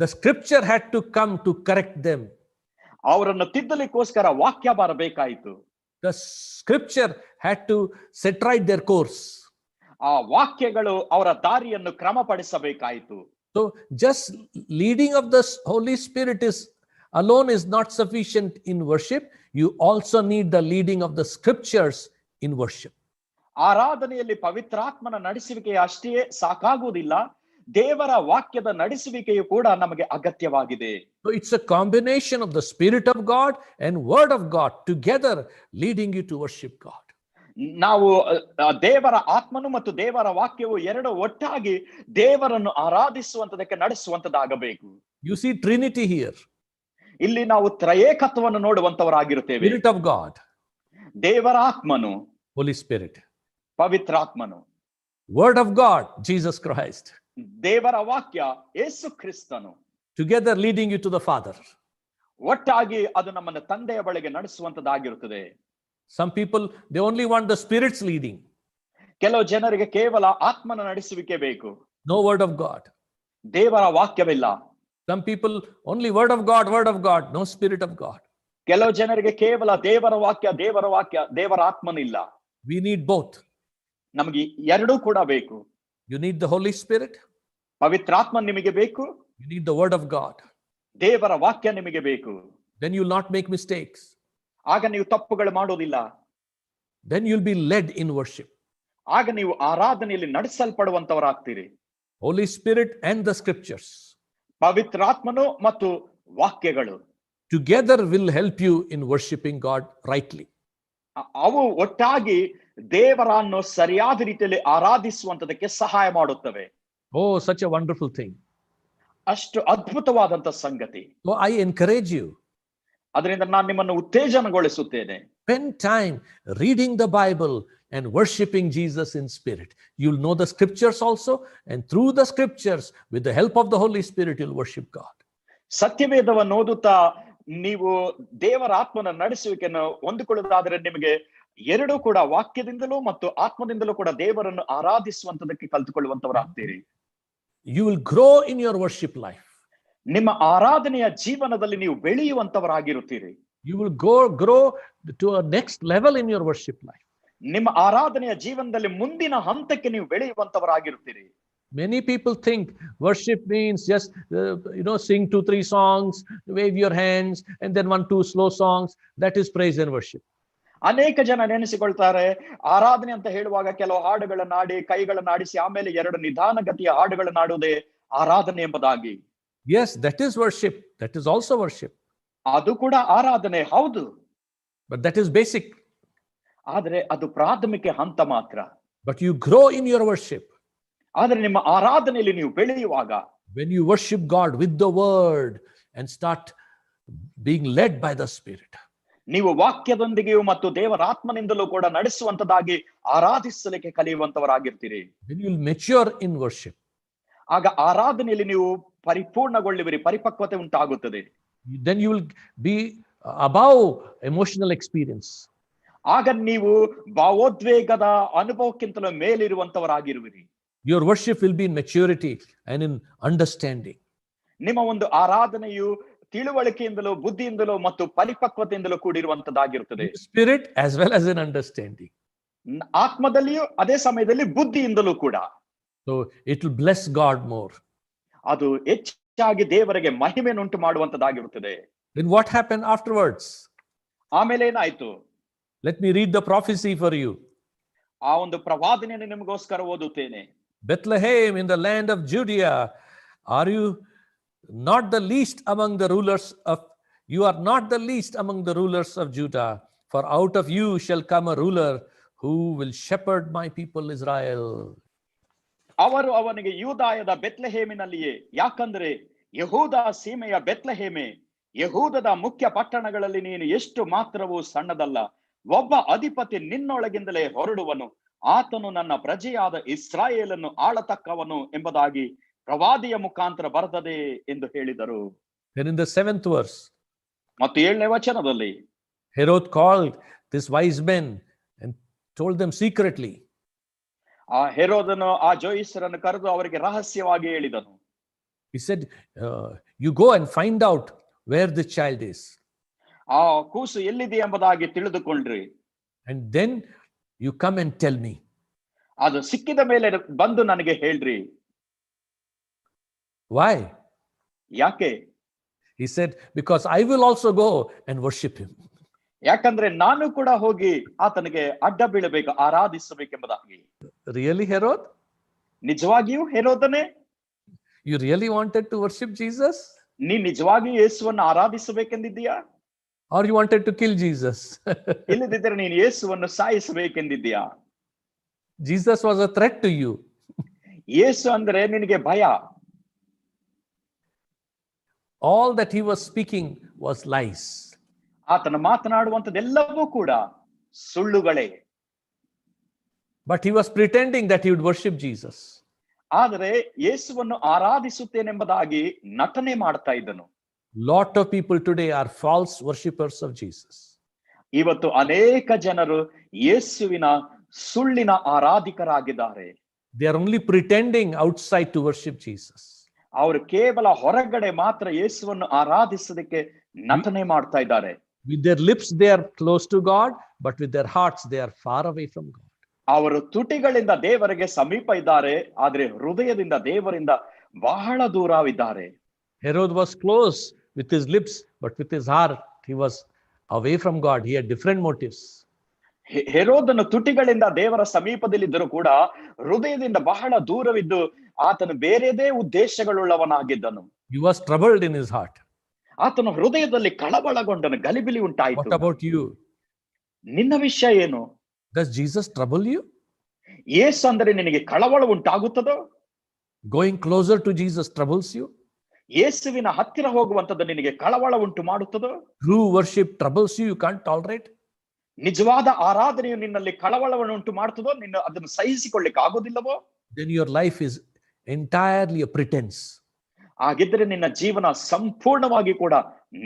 The scripture had to come to correct them. ಅವರನ್ನು ತಿದ್ದಲಿಕ್ಕೋಸ್ಕರ ವಾಕ್ಯ ಬರಬೇಕಾಯಿತು. The scripture had to set right their course. ಆ ವಾಕ್ಯಗಳು ಅವರ ದಾರಿಯನ್ನು ಕ್ರಮಪಡಿಸಬೇಕಾಯಿತು. So just leading of the Holy Spirit alone is not sufficient in worship. You also need the leading of the scriptures in worship. ಆರಾಧನೆಯಲ್ಲಿ ಪವಿತ್ರಾತ್ಮನ ನಡೆಸುವಿಕೆ ಅಷ್ಟೇ ಸಾಕಾಗುವುದಿಲ್ಲ, ದೇವರ ವಾಕ್ಯದ ನಡೆಸುವಿಕೆಯು ಕೂಡ ನಮಗೆ ಅಗತ್ಯವಾಗಿದೆ. So it's a combination of the Spirit of God and Word of God together leading you to worship God. ನಾವು ದೇವರ ಆತ್ಮನು ಮತ್ತು ದೇವರ ವಾಕ್ಯವು ಎರಡು ಒಟ್ಟಾಗಿ ದೇವರನ್ನು ಆರಾಧಿಸುವಂತದಕ್ಕೆ ನಡೆಸುವಂತದಾಗಬೇಕು. You see Trinity here. ಇಲ್ಲಿ ನಾವು ತ್ರಯೇಕತ್ವವನ್ನು ನೋಡುವಂತವರಾಗಿರುತ್ತೇವೆ. Spirit of God, ದೇವರ ಆತ್ಮನು, Holy Spirit. ಪವಿತ್ರಾತ್ಮನು, Word of God, Jesus Christ. ದೇವರ ವಾಕ್ಯ, ಯೇಸು ಕ್ರಿಸ್ತನು. Together leading you to the Father. ಒಟ್ಟಾಗಿ ಅದು ನಮ್ಮನ್ನು ತಂದೆಯ ಬಳಿಗೆ ನಡೆಸುವಂತದಾಗಿರುತ್ತದೆ. Some people, they only want the Spirit's leading. ಕೆಲವು ಜನರಿಗೆ ಕೇವಲ ಆತ್ಮನ ನಡೆಸುವಿಕೆ ಬೇಕು. No Word of God. ದೇವರ ವಾಕ್ಯವಿಲ್ಲ. Some people only Word of God, no Spirit of God. ಕೆಲವು ಜನರಿಗೆ ಕೇವಲ ದೇವರ ವಾಕ್ಯ, ದೇವರ ಆತ್ಮನಿಲ್ಲ. We need both. ನಮಗೆ ಎರಡೂ ಕೂಡ ಬೇಕು. You need the Holy Spirit. ಪವಿತ್ರಾತ್ಮ ನಿಮಗೆ ಬೇಕು. You need the Word of God. ದೇವರ ವಾಕ್ಯ ನಿಮಗೆ ಬೇಕು. Then you'll not make mistakes. ಆಗ ನೀವು ತಪ್ಪುಗಳು ಮಾಡೋದಿಲ್ಲ. Then you'll be led in worship. ಆಗ ನೀವು ಆರಾಧನೆಯಲ್ಲಿ ನಡೆಸಲ್ಪಡುವಂತವರಾಗ್ತೀರಿ. Holy Spirit and the scriptures. ಪವಿತ್ರಾತ್ಮನು ಮತ್ತು ವಾಕ್ಯಗಳು together will help you in worshiping God rightly. ಅವು ಒಟ್ಟಾಗಿ ದೇವರನ್ನು ಸರಿಯಾದ ರೀತಿಯಲ್ಲಿ ಆರಾಧಿಸುವಂತದಕ್ಕೆ ಸಹಾಯ ಮಾಡುತ್ತವೆ. Oh, such a wonderful thing. ಅಷ್ಟು ಅದ್ಭುತವಾದಂತ ಸಂಗತಿ. So I encourage you, ಅದರಿಂದ ನಾನು ನಿಮ್ಮನ್ನು ಉತ್ತೇಜನಗೊಳಿಸುತ್ತೇನೆ. spend time reading the Bible and worshiping Jesus in spirit. You'll know the scriptures also, and through the scriptures, with the help of the Holy Spirit, you'll worship God. ಸತ್ಯವೇದವನ್ನು ಓದುತ್ತಾ ನೀವು ದೇವರ ಆತ್ಮನ ನಡೆಸುವಿಕೆಯನ್ನು ಹೊಂದಿಕೊಳ್ಳುವುದಾದರೆ ನಿಮಗೆ ಎರಡೂ ಕೂಡ ವಾಕ್ಯದಿಂದಲೂ ಮತ್ತು ಆತ್ಮದಿಂದಲೂ ಕೂಡ ದೇವರನ್ನು ಆರಾಧಿಸುವಂತದಕ್ಕೆ ಕಲಿತುಕೊಳ್ಳುವಂತವರಾಗ್ತೀರಿ. You will grow in your worship life. ನಿಮ್ಮ ಆರಾಧನೆಯ ಜೀವನದಲ್ಲಿ ನೀವು ಬೆಳೆಯುವಂತವರಾಗಿರುತ್ತೀರಿ. You will grow to a next level in your worship life. ನಿಮ್ಮ ಆರಾಧನೆಯ ಜೀವನದಲ್ಲಿ ಮುಂದಿನ ಹಂತಕ್ಕೆ ನೀವು ಬೆಳೆಯುವಂತವರಾಗಿರುತ್ತೀರಿ. Many people think worship means just sing 2-3 songs, wave your hands, and then 1-2 slow songs. That is praise and worship. ಅನೇಕ ಜನ ನೆನೆಸಿಕೊಳ್ತಾರೆ ಆರಾಧನೆ ಅಂತ ಹೇಳುವಾಗ ಕೆಲವು ಹಾಡುಗಳನ್ನ ಹಾಡಿ ಕೈಗಳನ್ನ ಆಡಿಸಿ ಆಮೇಲೆ 2 ನಿಧಾನಗತಿಯ ಹಾಡುಗಳನ್ನ ಹಾಡುವುದೇ ಆರಾಧನೆ ಎಂಬುದಾಗಿ. Yes, that is worship. That is also worship. ಅದು ಕೂಡ ಆರಾಧನೆ ಹೌದು. But that is basic. ಆದ್ರೆ ಅದು ಪ್ರಾಥಮಿಕ ಹಂತ ಮಾತ್ರ. But you grow in your worship. ಆದ್ರೆ ನಿಮ್ಮ ಆರಾಧನೆಯಲ್ಲಿ ನೀವು ಬೆಳೆಯುವಾಗ, when you worship God with the word and start being led by the Spirit, ನೀವು ವಾಕ್ಯದೊಂದಿಗೆಯೂ ಮತ್ತು ದೇವರ ಆತ್ಮನಿಂದಲೂ ಕೂಡ ನಡೆಸುವಂತದಾಗಿ ಆರಾಧಿಸಲಿಕ್ಕೆ ಕಲಿಯುವಂತವರಾಗಿರ್ತೀರಿ. when you will mature in worship, ಆಗ ಆರಾಧನೆಯಲ್ಲಿ ನೀವು ಪರಿಪೂರ್ಣಗೊಳ್ಳುವಿರಿ, ಪರಿಪಕ್ವತೆ ಉಂಟಾಗುತ್ತದೆ. then you will be above emotional experience. ಆಗ ನೀವು ಭಾವೋದ್ವೇಗದ ಅನುಭವಕ್ಕಿಂತಲೂ ಮೇಲಿರುವಂತವರಾಗಿರುವಿರಿ. Your worship will be in maturity and in understanding. ನಿಮ್ಮ ಒಂದು ಆರಾಧನೆಯು ತಿಳುವಳಿಕೆಯಿಂದಲೂ ಬುದ್ಧಿಯಿಂದಲೂ ಮತ್ತು ಪರಿಪಕ್ವತೆಯಿಂದಲೂ ಕೂಡಿರುವಂತದ್ದಾಗಿರುತ್ತದೆ. Spirit as well as in understanding. ಆತ್ಮದಲ್ಲಿಯೂ ಅದೇ ಸಮಯದಲ್ಲಿ ಬುದ್ಧಿಯಿಂದಲೂ ಕೂಡ. So it will bless God more. ಅದು ಹೆಚ್ಚಾಗಿ ದೇವರಿಗೆ ಮಹಿಮೆಯನ್ನುಂಟು ಮಾಡುವಂತದ್ದಾಗಿರುತ್ತದೆ. Then what happened afterwards? ಆಮೇಲೆ ಏನಾಯ್ತು? Let me read the prophecy for you. ಆ ಒಂದು ಪ್ರವಾದನೆಯನ್ನು ನಿಮಗೋಸ್ಕರ ಓದುತ್ತೇನೆ. Bethlehem in the land of Judea, are you not the least among the rulers of you are not the least among the rulers of Judah, for out of you shall come a ruler who will shepherd my people Israel. ಅವರು ಅವನಿಗೆ ಯೂದಾಯದ ಬೆತ್ಲೆಹೇಮಿನಲ್ಲಿಯೇ, ಯಾಕಂದ್ರೆ ಯಹೂದ ಸೀಮೆಯ ಬೆತ್ಲೆಹೇಮೆ, ಯಹೂದದ ಮುಖ್ಯ ಪಟ್ಟಣಗಳಲ್ಲಿ ನೀನು ಎಷ್ಟು ಮಾತ್ರವೂ ಸಣ್ಣದಲ್ಲ, ಒಬ್ಬ ಅಧಿಪತಿ ನಿನ್ನೊಳಗಿಂದಲೇ ಹೊರಡುವನು, ಆತನು ನನ್ನ ಪ್ರಜೆಯಾದ ಇಸ್ರಾಯೇಲನ್ನು ಆಳತಕ್ಕವನು ಎಂಬುದಾಗಿ ಪ್ರವಾದಿಯ ಮುಖಾಂತರ ಬರ್ತದೆ ಎಂದು ಹೇಳಿದರು. Then in the 7th verse, ಮತ್ತು 7ನೇ ವಚನದಲ್ಲಿ, Herod called these wise men and told them secretly. ಆ ಹೆರೋದನು ಆ ಜೋಯಿಸರನ್ನು ಕರೆದು ಅವರಿಗೆ ರಹಸ್ಯವಾಗಿ ಹೇಳಿದನು. He said, you go and find out where the child is. ಆ ಕೂಸು ಎಲ್ಲಿದೆ ಎಂಬುದಾಗಿ ತಿಳಿದುಕೊಳ್ಳ್ರಿ. And then you come and tell me. ಅದು ಸಿಕ್ಕಿದ ಮೇಲೆ ಬಂದು ನನಗೆ ಹೇಳ್ರಿ. Why? ಯಾಕೆ? He said, because I will also go and worship him. ಯಾಕಂದ್ರೆ ನಾನು ಕೂಡ ಹೋಗಿ ಆತನಿಗೆ ಅಡ್ಡ ಬೀಳಬೇಕು, ಆರಾಧಿಸಬೇಕೆಂಬುದಾಗಿ. Really, Herod? ನಿಜವಾಗಿಯೂ ಹೆರೋದನೇ? You really wanted to worship Jesus? ನೀ ನಿಜವಾಗಿಯೂ ಯೇಸುವನ್ನು ಆರಾಧಿಸಬೇಕೆಂದಿದ್ದೀಯಾ? Or you wanted to kill Jesus? ಇಲ್ಲದಿದ್ದರೆ ನೀನು ಯೇಸುವನ್ನು ಸಾಯಿಸಬೇಕೆಂದಿದ್ದೀಯಾ? Jesus was a threat to you. ಯೇಸು ಅಂದ್ರೆ ನಿನಗೆ ಭಯ. All that he was speaking was lies. ಆತನ ಮಾತನಾಡುವಂತದೆಲ್ಲವೂ ಕೂಡ ಸುಳ್ಳುಗಳೇ. But he was pretending that he would worship Jesus. ಆದರೆ ಯೇಸುವನ್ನು ಆರಾಧಿಸುತ್ತೇನೆಂಬುದಾಗಿ ನಟನೆ ಮಾಡ್ತಾ ಇದ್ದನು. Lot of people today are false worshippers of Jesus. ಇವತ್ತು ಅನೇಕ ಜನರು ಯೇಸುವಿನ ಸುಳ್ಳಿನ ಆರಾಧಿಕರಾಗಿದ್ದಾರೆ. They are only pretending outside to worship Jesus. ಅವರು ಕೇವಲ ಹೊರಗಡೆ ಮಾತ್ರ ಯೇಸುವನ್ನು ಆರಾಧಿಸೋದಕ್ಕೆ ನಟನೆ ಮಾಡ್ತಾ ಇದ್ದಾರೆ. With their lips they are close to God, but with their hearts they are far away from God. ಅವರು ತುಟಿಗಳಿಂದ ದೇವರಿಗೆ ಸಮೀಪ ಇದ್ದಾರೆ, ಆದ್ರೆ ಹೃದಯದಿಂದ ದೇವರಿಂದ ಬಹಳ ದೂರವಿದ್ದಾರೆ. Herod was close with his lips, but with his heart he was away from God. He had different motives. ಹೆರೋದನು ತುಟಿಗಳಿಂದ ದೇವರ ಸಮೀಪದಲ್ಲಿದ್ದರೂ ಕೂಡ ಹೃದಯದಿಂದ ಬಹಳ ದೂರವಿದ್ದು ಆತನು ಬೇರೆದೇ ಉದ್ದೇಶಗಳುಳ್ಳವನಾಗಿದ್ದನು. He was troubled in his heart. ಆತನು ಹೃದಯದಲ್ಲಿ ಕಳವಳಗೊಂಡನು, ಗಲಿಬಿಲಿ ಉಂಟಾಯಿತು. What about you? ನಿನ್ನ ವಿಷಯ ಏನು? Does Jesus trouble you? ಯೇಸು ಅಂದರೆ ನಿನಗೆ ಕಳವಳ ಉಂಟಾಗುತ್ತದೋ? Going closer to Jesus troubles you? ಯೇಸುವಿನ ಹತ್ತಿರ ಹೋಗುವಂತದ್ದು ನಿನಗೆ ಕಳವಳ ಉಂಟು ಮಾಡುತ್ತದೋ? True worship troubles you, you can't tolerate? ನಿಜವಾದ ಆರಾಧನೆಯು ನಿನ್ನಲ್ಲಿ ಕಳವಳವನ್ನು ಉಂಟು ಮಾಡುತ್ತದೋ, ನಿನ್ನ ಅದನ್ನು ಸಹಿಸಿಕೊಳ್ಳಿಕ್ಕೆ ಆಗೋದಿಲ್ಲವೋ? Then your life is entirely a pretense. ಹಾಗಿದ್ರೆ ನಿನ್ನ ಜೀವನ ಸಂಪೂರ್ಣವಾಗಿ ಕೂಡ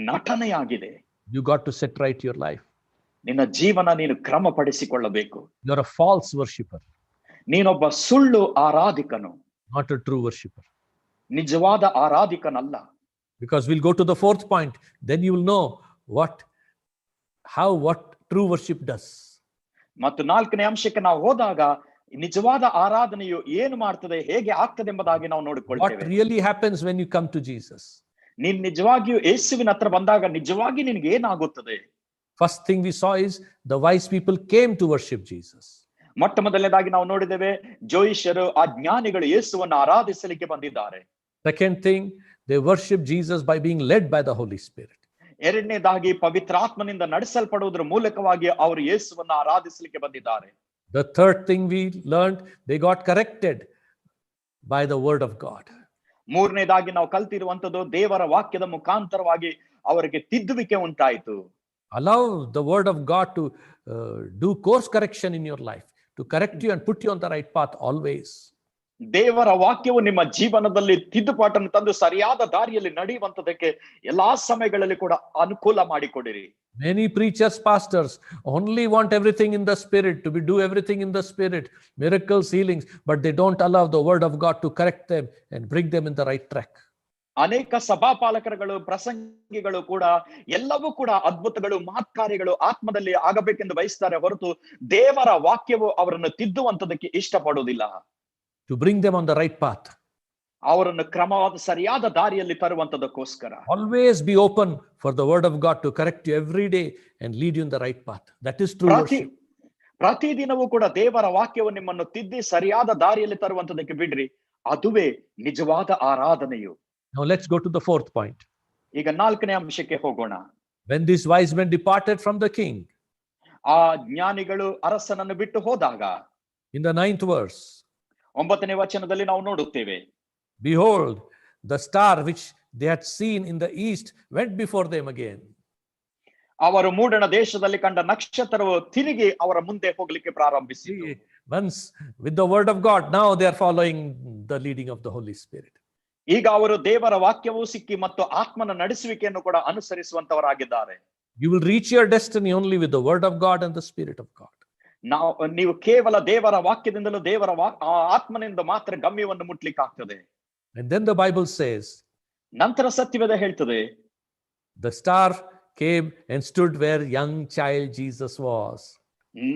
ನಟನೆಯಾಗಿದೆ. You got to set right your life. ನಿನ್ನ ಜೀವನ ನೀನು ಕ್ರಮಪಡಿಸಿಕೊಳ್ಳಬೇಕು. You are a false worshipper. ನೀನೊಬ್ಬ ಸುಳ್ಳು ಆರಾಧಿಕನು, not a true worshipper. ನಿಜವಾದ ಆರಾಧಿಕನಲ್ಲ. Because we'll go to the fourth point, then you will know what true worship does. ಮತ್ತು ನಾಲ್ಕನೇ ಅಂಶಕ್ಕೆ ನಾವು ಹೋದಾಗ ನಿಜವಾದ ಆರಾಧನೆಯು ಏನು ಮಾಡ್ತದೆ, ಹೇಗೆ ಆಗ್ತದೆ ಎಂಬುದಾಗಿ ನಾವು ನೋಡಿಕೊಳ್ಳುತ್ತೇವೆ. What really happens when you come to Jesus? ನೀನ್ ನಿಜವಾಗಿಯೂ ಯೇಸುವಿನ ಹತ್ರ ಬಂದಾಗ ನಿಜವಾಗಿ ನಿನಗೆ ಏನಾಗುತ್ತದೆ? First thing we saw is the wise people came to worship Jesus. ಮೊಟ್ಟ ಮೊದಲನೇದಾಗಿ ನಾವು ನೋಡಿದ್ದೇವೆ, ಜೋಯಿಷರು, ಆ ಜ್ಞಾನಿಗಳು ಯೇಸುವನ್ನು ಆರಾಧಿಸಲಿಕ್ಕೆ ಬಂದಿದ್ದಾರೆ. Second thing, they worship Jesus by being led by the Holy Spirit. ಎರಡನೇದಾಗಿ ಪವಿತ್ರಾತ್ಮನಿಂದ ನಡೆಸಲ್ಪಡುವುದರ ಮೂಲಕವಾಗಿ ಅವರು ಯೇಸುವನ್ನು ಆರಾಧಿಸಲಿಕ್ಕೆ ಬಂದಿದ್ದಾರೆ. The third thing we learned, they got corrected by the word of God. ಮೂರನೇದಾಗಿ ನಾವು ಕಲ್ತಿರುವಂತದ್ದು, ದೇವರ ವಾಕ್ಯದ ಮುಖಾಂತರವಾಗಿ ಅವರಿಗೆ ತಿದ್ದುವಿಕೆ ಉಂಟಾಯಿತು. Allow the word of God to do course correction in your life, to correct you and put you on the right path always. ದೇವರ ವಾಕ್ಯವು ನಿಮ್ಮ ಜೀವನದಲ್ಲಿ ತಿದ್ದುಪಾಟನ್ನು ತಂದು ಸರಿಯಾದ ದಾರಿಯಲ್ಲಿ ನಡೆಯುವಂತದಕ್ಕೆ ಎಲ್ಲಾ ಸಮಯಗಳಲ್ಲಿ ಕೂಡ ಅನುಕೂಲ ಮಾಡಿಕೊಡಿರಿ. Many preachers, pastors only want everything in the spirit, to do everything in the spirit, miracles, healings, but they don't allow the word of God to correct them and bring them in the right track. ಅನೇಕ ಸಭಾಪಾಲಕರುಗಳು, ಪ್ರಸಂಗಿಗಳು ಕೂಡ ಎಲ್ಲವೂ ಕೂಡ ಅದ್ಭುತಗಳು, ಮಹತ್ಕಾರ್ಯಗಳು ಆತ್ಮದಲ್ಲಿ ಆಗಬೇಕೆಂದು ಬಯಸ್ತಾರೆ ಹೊರತು ದೇವರ ವಾಕ್ಯವು ಅವರನ್ನು ತಿದ್ದುವಂತದಕ್ಕೆ ಇಷ್ಟಪಡುವುದಿಲ್ಲ. To bring them on the right path. ಅವರನ್ನು ಕ್ರಮವಾದ ಸರಿಯಾದ ದಾರಿಯಲ್ಲಿ ತರುವಂತದಕ್ಕೋಸ್ಕರ. Always be open for the word of God to correct you every day and lead you in the right path. That is true worship. ಪ್ರತಿದಿನವೂ ಕೂಡ ದೇವರ ವಾಕ್ಯವು ನಿಮ್ಮನ್ನು ತಿದ್ದಿ ಸರಿಯಾದ ದಾರಿಯಲ್ಲಿ ತರುವಂತದಕ್ಕೆ ಬಿಡ್ರಿ, ಅದುವೇ ನಿಜವಾದ ಆರಾಧನೆಯು. Now let's go to the fourth point. ಈಗ ನಾಲ್ಕನೇ ಅಂಶಕ್ಕೆ ಹೋಗೋಣ. When these wise men departed from the king, ಆ ಜ್ಞಾನಿಗಳು ಅರಸನನ್ನು ಬಿಟ್ಟು ಹೋದಾಗ, in the 9th verse, 9ನೇ ವಚನದಲ್ಲಿ ನಾವು ನೋಡುತ್ತೇವೆ, behold, the star which they had seen in the east went before them again. ಅವರು ಮೂಡಣ ದೇಶದಲ್ಲಿ ಕಂಡ ನಕ್ಷತ್ರವು ತಿರುಗಿ ಅವರ ಮುಂದೆ ಹೋಗಲಿಕ್ಕೆ ಪ್ರಾರಂಭಿಸಿತು. Once with the word of God, now they are following the leading of the Holy Spirit. ಈಗ ಅವರು ದೇವರ ವಾಕ್ಯವೂ ಸಿಕ್ಕಿ ಮತ್ತು ಆತ್ಮನ ನಡೆಸುವಿಕೆಯನ್ನು ಕೂಡ ಅನುಸರಿಸುವಂತವರಾಗಿದ್ದಾರೆ. You will reach your destiny only with the word of God and the Spirit of God. ನೀವು ಕೇವಲ ದೇವರ ವಾಕ್ಯದಿಂದಲೂ ದೇವರ ಆತ್ಮನಿಂದ ಮಾತ್ರ ಗಮ್ಯವನ್ನು ಮುಟ್ಲಿಕ್ಕೆ ಆಗ್ತದೆ. And then the Bible says, ನಂತರ ಸತ್ಯವೇದ ಹೇಳ್ತದೆ, the star came and stood where young child Jesus was.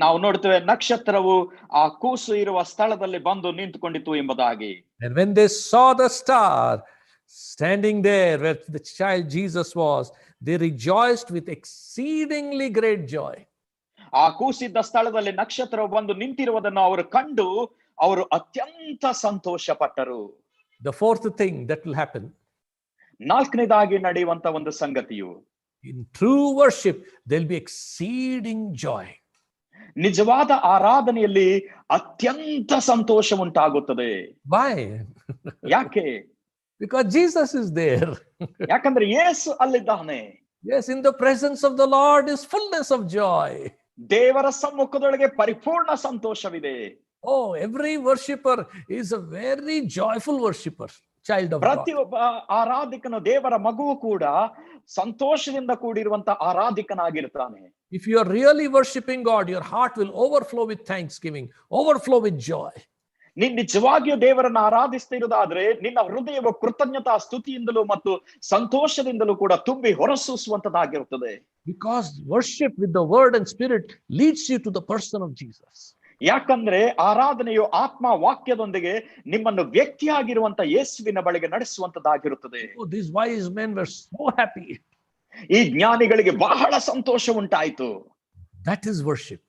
ನಾವು ನೋಡ್ತೇವೆ, ನಕ್ಷತ್ರವು ಆ ಕೂಸು ಇರುವ ಸ್ಥಳದಲ್ಲಿ ಬಂದು ನಿಂತುಕೊಂಡಿತು ಎಂಬುದಾಗಿ. And when they saw the star standing there where the child Jesus was, they rejoiced with exceedingly great joy. ಆ ಕೂಸಿದ್ದ ಸ್ಥಳದಲ್ಲಿ ನಕ್ಷತ್ರವು ಬಂದು ನಿಂತಿರುವುದನ್ನು ಅವರು ಕಂಡು ಅವರು ಅತ್ಯಂತ ಸಂತೋಷ ಪಟ್ಟರು. The fourth thing that will happen, ನಾಲ್ಕನೇದಾಗಿ ನಡೆಯುವಂತ ಒಂದು ಸಂಗತಿಯು, in true worship there'll be exceeding joy. ನಿಜವಾದ ಆರಾಧನೆಯಲ್ಲಿ ಅತ್ಯಂತ ಸಂತೋಷ ಉಂಟಾಗುತ್ತದೆ. Why? ಯಾಕೆ? Because Jesus is there. ಯಾಕಂದ್ರೆ ಯೇಸು ಅಲ್ಲಿದ್ದಾನೆ. Yes, in the presence of the Lord is fullness of joy. ದೇವರ ಸಮ್ಮುಖದೊಳಗೆ ಪರಿಪೂರ್ಣ ಸಂತೋಷವಿದೆ. Oh, every worshipper is a very joyful worshipper, child of God. ಪ್ರತಿಯೊಬ್ಬ ಆರಾಧಿಕನು, ದೇವರ ಮಗುವು ಕೂಡ ಸಂತೋಷದಿಂದ ಕೂಡಿರುವಂತ ಆರಾಧಿಕನಾಗಿರ್ತಾನೆ. If you are really worshiping God, your heart will overflow with thanksgiving, overflow with joy. ನೀನ್ ನಿಜವಾಗಿಯೂ ದೇವರನ್ನು ಆರಾಧಿಸ್ತಿರುವುದಾದ್ರೆ ನಿನ್ನ ಹೃದಯವು ಕೃತಜ್ಞತಾ ಸ್ತುತಿಯಿಂದಲೂ ಮತ್ತು ಸಂತೋಷದಿಂದಲೂ ಕೂಡ ತುಂಬಿ ಹೊರಸೂಸುವಂತದ್ದಾಗಿರುತ್ತದೆ. Because worship with the word and spirit leads you to the person of Jesus. ಯಾಕಂದ್ರೆ ಆರಾಧನೆಯು ಆತ್ಮ ವಾಕ್ಯದೊಂದಿಗೆ ನಿಮ್ಮನ್ನು ವ್ಯಕ್ತಿಯಾಗಿರುವಂತ ಯೇಸುವಿನ ಬಳಿಗೆ ನಡೆಸುವಂತದ್ದಾಗಿರುತ್ತದೆ. Oh, these wise men were so happy. ಈ ಜ್ಞಾನಿಗಳಿಗೆ ಬಹಳ ಸಂತೋಷ ಉಂಟಾಯಿತು. That is worship.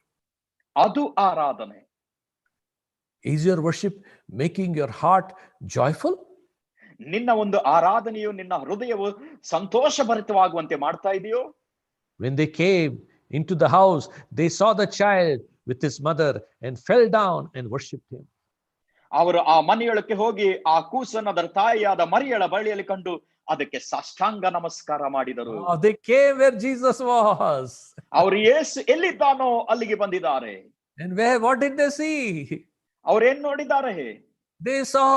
ಅದು ಆರಾಧನೆ. Is your worship making your heart joyful? ನಿನ್ನ ಒಂದು ಆರಾಧನೆಯು ನಿನ್ನ ಹೃದಯವು ಸಂತೋಷಭರಿತವಾಗುವಂತೆ ಮಾಡ್ತಾ ಇದೆಯೋ? When they came into the house, they saw the child with his mother and fell down and worshipped him. ಅವರು ಆ ಮನೆಯೊಳಕ್ಕೆ ಹೋಗಿ ಆ ಕೂಸನ್ನು ಅದರ ತಾಯಿಯಾದ ಮರಿಯಳ ಬಳಿಯಲ್ಲಿ ಕಂಡು ಅದಕ್ಕೆ ಸಾಷ್ಟಾಂಗ ನಮಸ್ಕಾರ ಮಾಡಿದರು. Oh, they came where Jesus was. ಅವರು ಯೇಸು ಎಲ್ಲಿದ್ದಾನೋ ಅಲ್ಲಿಗೆ ಬಂದಿದ್ದಾರೆ. And what did they see? ಅವರೇನ್ ನೋಡಿದ್ದಾರೆ? They saw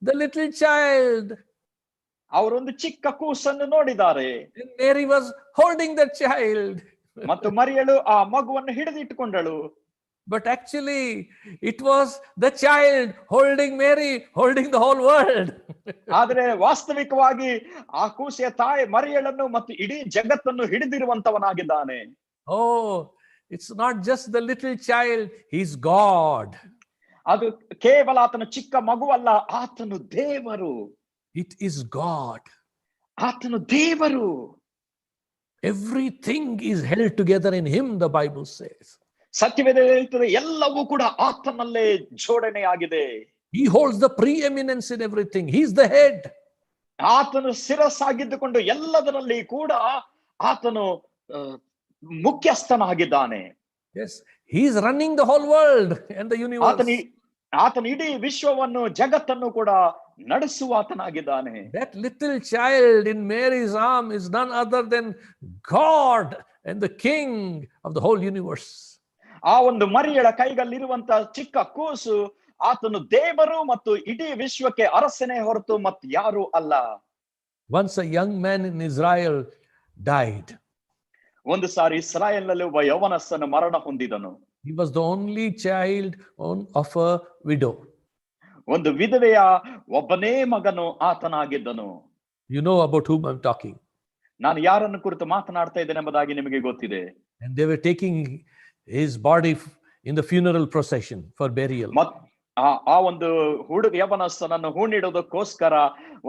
the little child. ಅವರೊಂದು ಚಿಕ್ಕ ಕೂಸನ್ನು ನೋಡಿದ್ದಾರೆ. And Mary was holding the child. ಮತ್ತು ಮರಿಯಳು ಆ ಮಗುವನ್ನು ಹಿಡಿದಿಟ್ಟುಕೊಂಡಳು. But actually, it was the child holding Mary, holding the whole world. ಆದರೆ ವಾಸ್ತವಿಕವಾಗಿ ಆ ಕೂಸೆಯ ತಾಯಿ ಮರಿಯಳನ್ನು ಮತ್ತು ಇಡೀ ಜಗತ್ತನ್ನು ಹಿಡಿದಿರುವಂತವನಾಗಿದ್ದಾನೆ. Oh, it's not just the little child, he's God. ಅದು ಕೇವಲ ಆತನ ಚಿಕ್ಕ ಮಗುವಲ್ಲ, ಆತನು ದೇವರು. It is God. ಆತನು ದೇವರು. Everything is held together in him, the Bible says. ಸತ್ಯವೇದ ಹೇಳ್ತದೆ ಎಲ್ಲವೂ ಕೂಡ ಆತನಲ್ಲೇ ಜೋಡಣೆಯಾಗಿದೆ. He holds the preeminence in everything. He's the head. ಆತನು ಶಿರಸ್ಸಾಗಿದ್ದುಕೊಂಡು ಎಲ್ಲದರಲ್ಲಿ ಕೂಡ ಆತನು ಮುಖ್ಯಸ್ಥನಾಗಿದ್ದಾನೆ. Yes, he's running the whole world and the universe. ಆತನು ಇಡೀ ವಿಶ್ವವನ್ನು ಜಗತ್ತನ್ನು ಕೂಡ ನಡೆಸುವ ಆತನಾಗಿದ್ದಾನೆ. That little child in Mary's arm is none other than God and the King of the whole universe. ಆ ಒಂದು ಮರಿಯಳ ಕೈಗಲ್ಲಿರುವಂತ ಚಿಕ್ಕ ಕೂಸು ಆತನು ದೇವರು ಮತ್ತು ಇಡೀ ವಿಶ್ವಕ್ಕೆ ಅರಸನೇ ಹೊರತು ಮತ್ತು ಯಾರು ಅಲ್ಲ. Once a young man in Israel died. ಒಂದು ಸಾರಿ ಇಸ್ರಾಯೇಲ್ನಲ್ಲಿ ಒಬ್ಬ ಯೌವನಸ್ಥನು ಮರಣ ಹೊಂದಿದನು. He was the only child of a widow. ಒಂದು ವಿಧವೆಯ ಒಬ್ಬನೇ ಮಗನು ಆತನಾಗಿದ್ದನು. You know about whom I'm talking. ನಾನು ಯಾರನ್ನು ಕುರಿತು ಮಾತನಾಡ್ತಾ ಇದ್ದೇನೆ ಎಂಬುದಾಗಿ ನಿಮಗೆ ಗೊತ್ತಿದೆ. And they were taking his body in the funeral procession for burial. ಆ ಒಂದು ಯವನಸ್ಥನನ್ನು ಹೂಣಿಡೋದಕ್ಕೋಸ್ಕರ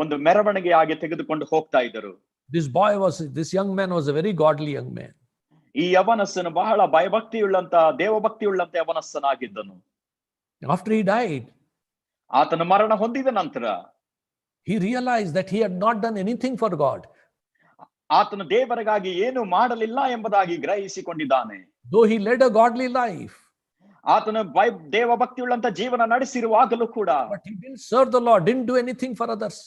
ಒಂದು ಮೆರವಣಿಗೆಯಾಗಿ ತೆಗೆದುಕೊಂಡು ಹೋಗ್ತಾ ಇದ್ದರು. This young man was a very godly young man. ಈ ಯವನಸ್ಥನು ಬಹಳ ಭಯಭಕ್ತಿಯುಳ್ಳಂತ ದೇವಭಕ್ತಿಯುಳ್ಳಂತ ಯವನಸ್ಥನಾಗಿದ್ದನು. After he died, ಆತನ ಮರಣ ಹೊಂದಿದ ನಂತರ he realized that he had not done anything for God. ಆತನು ದೇವರಿಗಾಗಿ ಏನು ಮಾಡಲಿಲ್ಲ ಎಂಬುದಾಗಿ ಗ್ರಹಿಸಿಕೊಂಡಿದ್ದಾನೆ. Though he led a godly life, ಆತನು ದೇವಭಕ್ತಿಯುಳ್ಳಂತ ಜೀವನ ನಡೆಸಿರುವಾಗಲೂ ಕೂಡ, but he didn't serve the Lord, didn't do anything for others.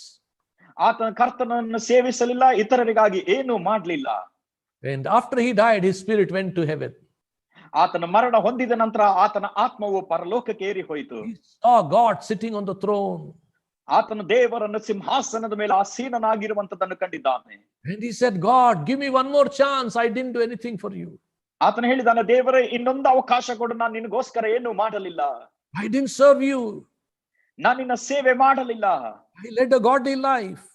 ಆತನ ಕರ್ತನನ್ನು ಸೇವಿಸಲಿಲ್ಲ, ಇತರರಿಗಾಗಿ ಏನು ಮಾಡಲಿಲ್ಲ. And after he died, his spirit went to heaven. ಆತನ ಮರಣ ಹೊಂದಿದ ನಂತರ ಆತನ ಆತ್ಮವು ಪರಲೋಕಕ್ಕೆ ಏರಿ ಹೋಯಿತು. He saw God sitting on the throne. ಆತನು ದೇವರನ್ನು ಸಿಂಹಾಸನದ ಮೇಲೆ ಆಸೀನನಾಗಿರುವಂತದನ್ನು ಕಂಡಿದ್ದಾನೆ. And he said, God, give me one more chance. I didn't do anything for you. ಆತನು ಹೇಳಿದಾನೆ, ದೇವರೇ ಇನ್ನೊಂದು ಅವಕಾಶ ಕೊಡು, ನಾನು ನಿನಗೋಸ್ಕರ ಏನು ಮಾಡಲಿಲ್ಲ. I didn't serve you. ನಾನು ನಿನ್ನ ಸೇವೆ ಮಾಡಲಿಲ್ಲ. I led a godly life.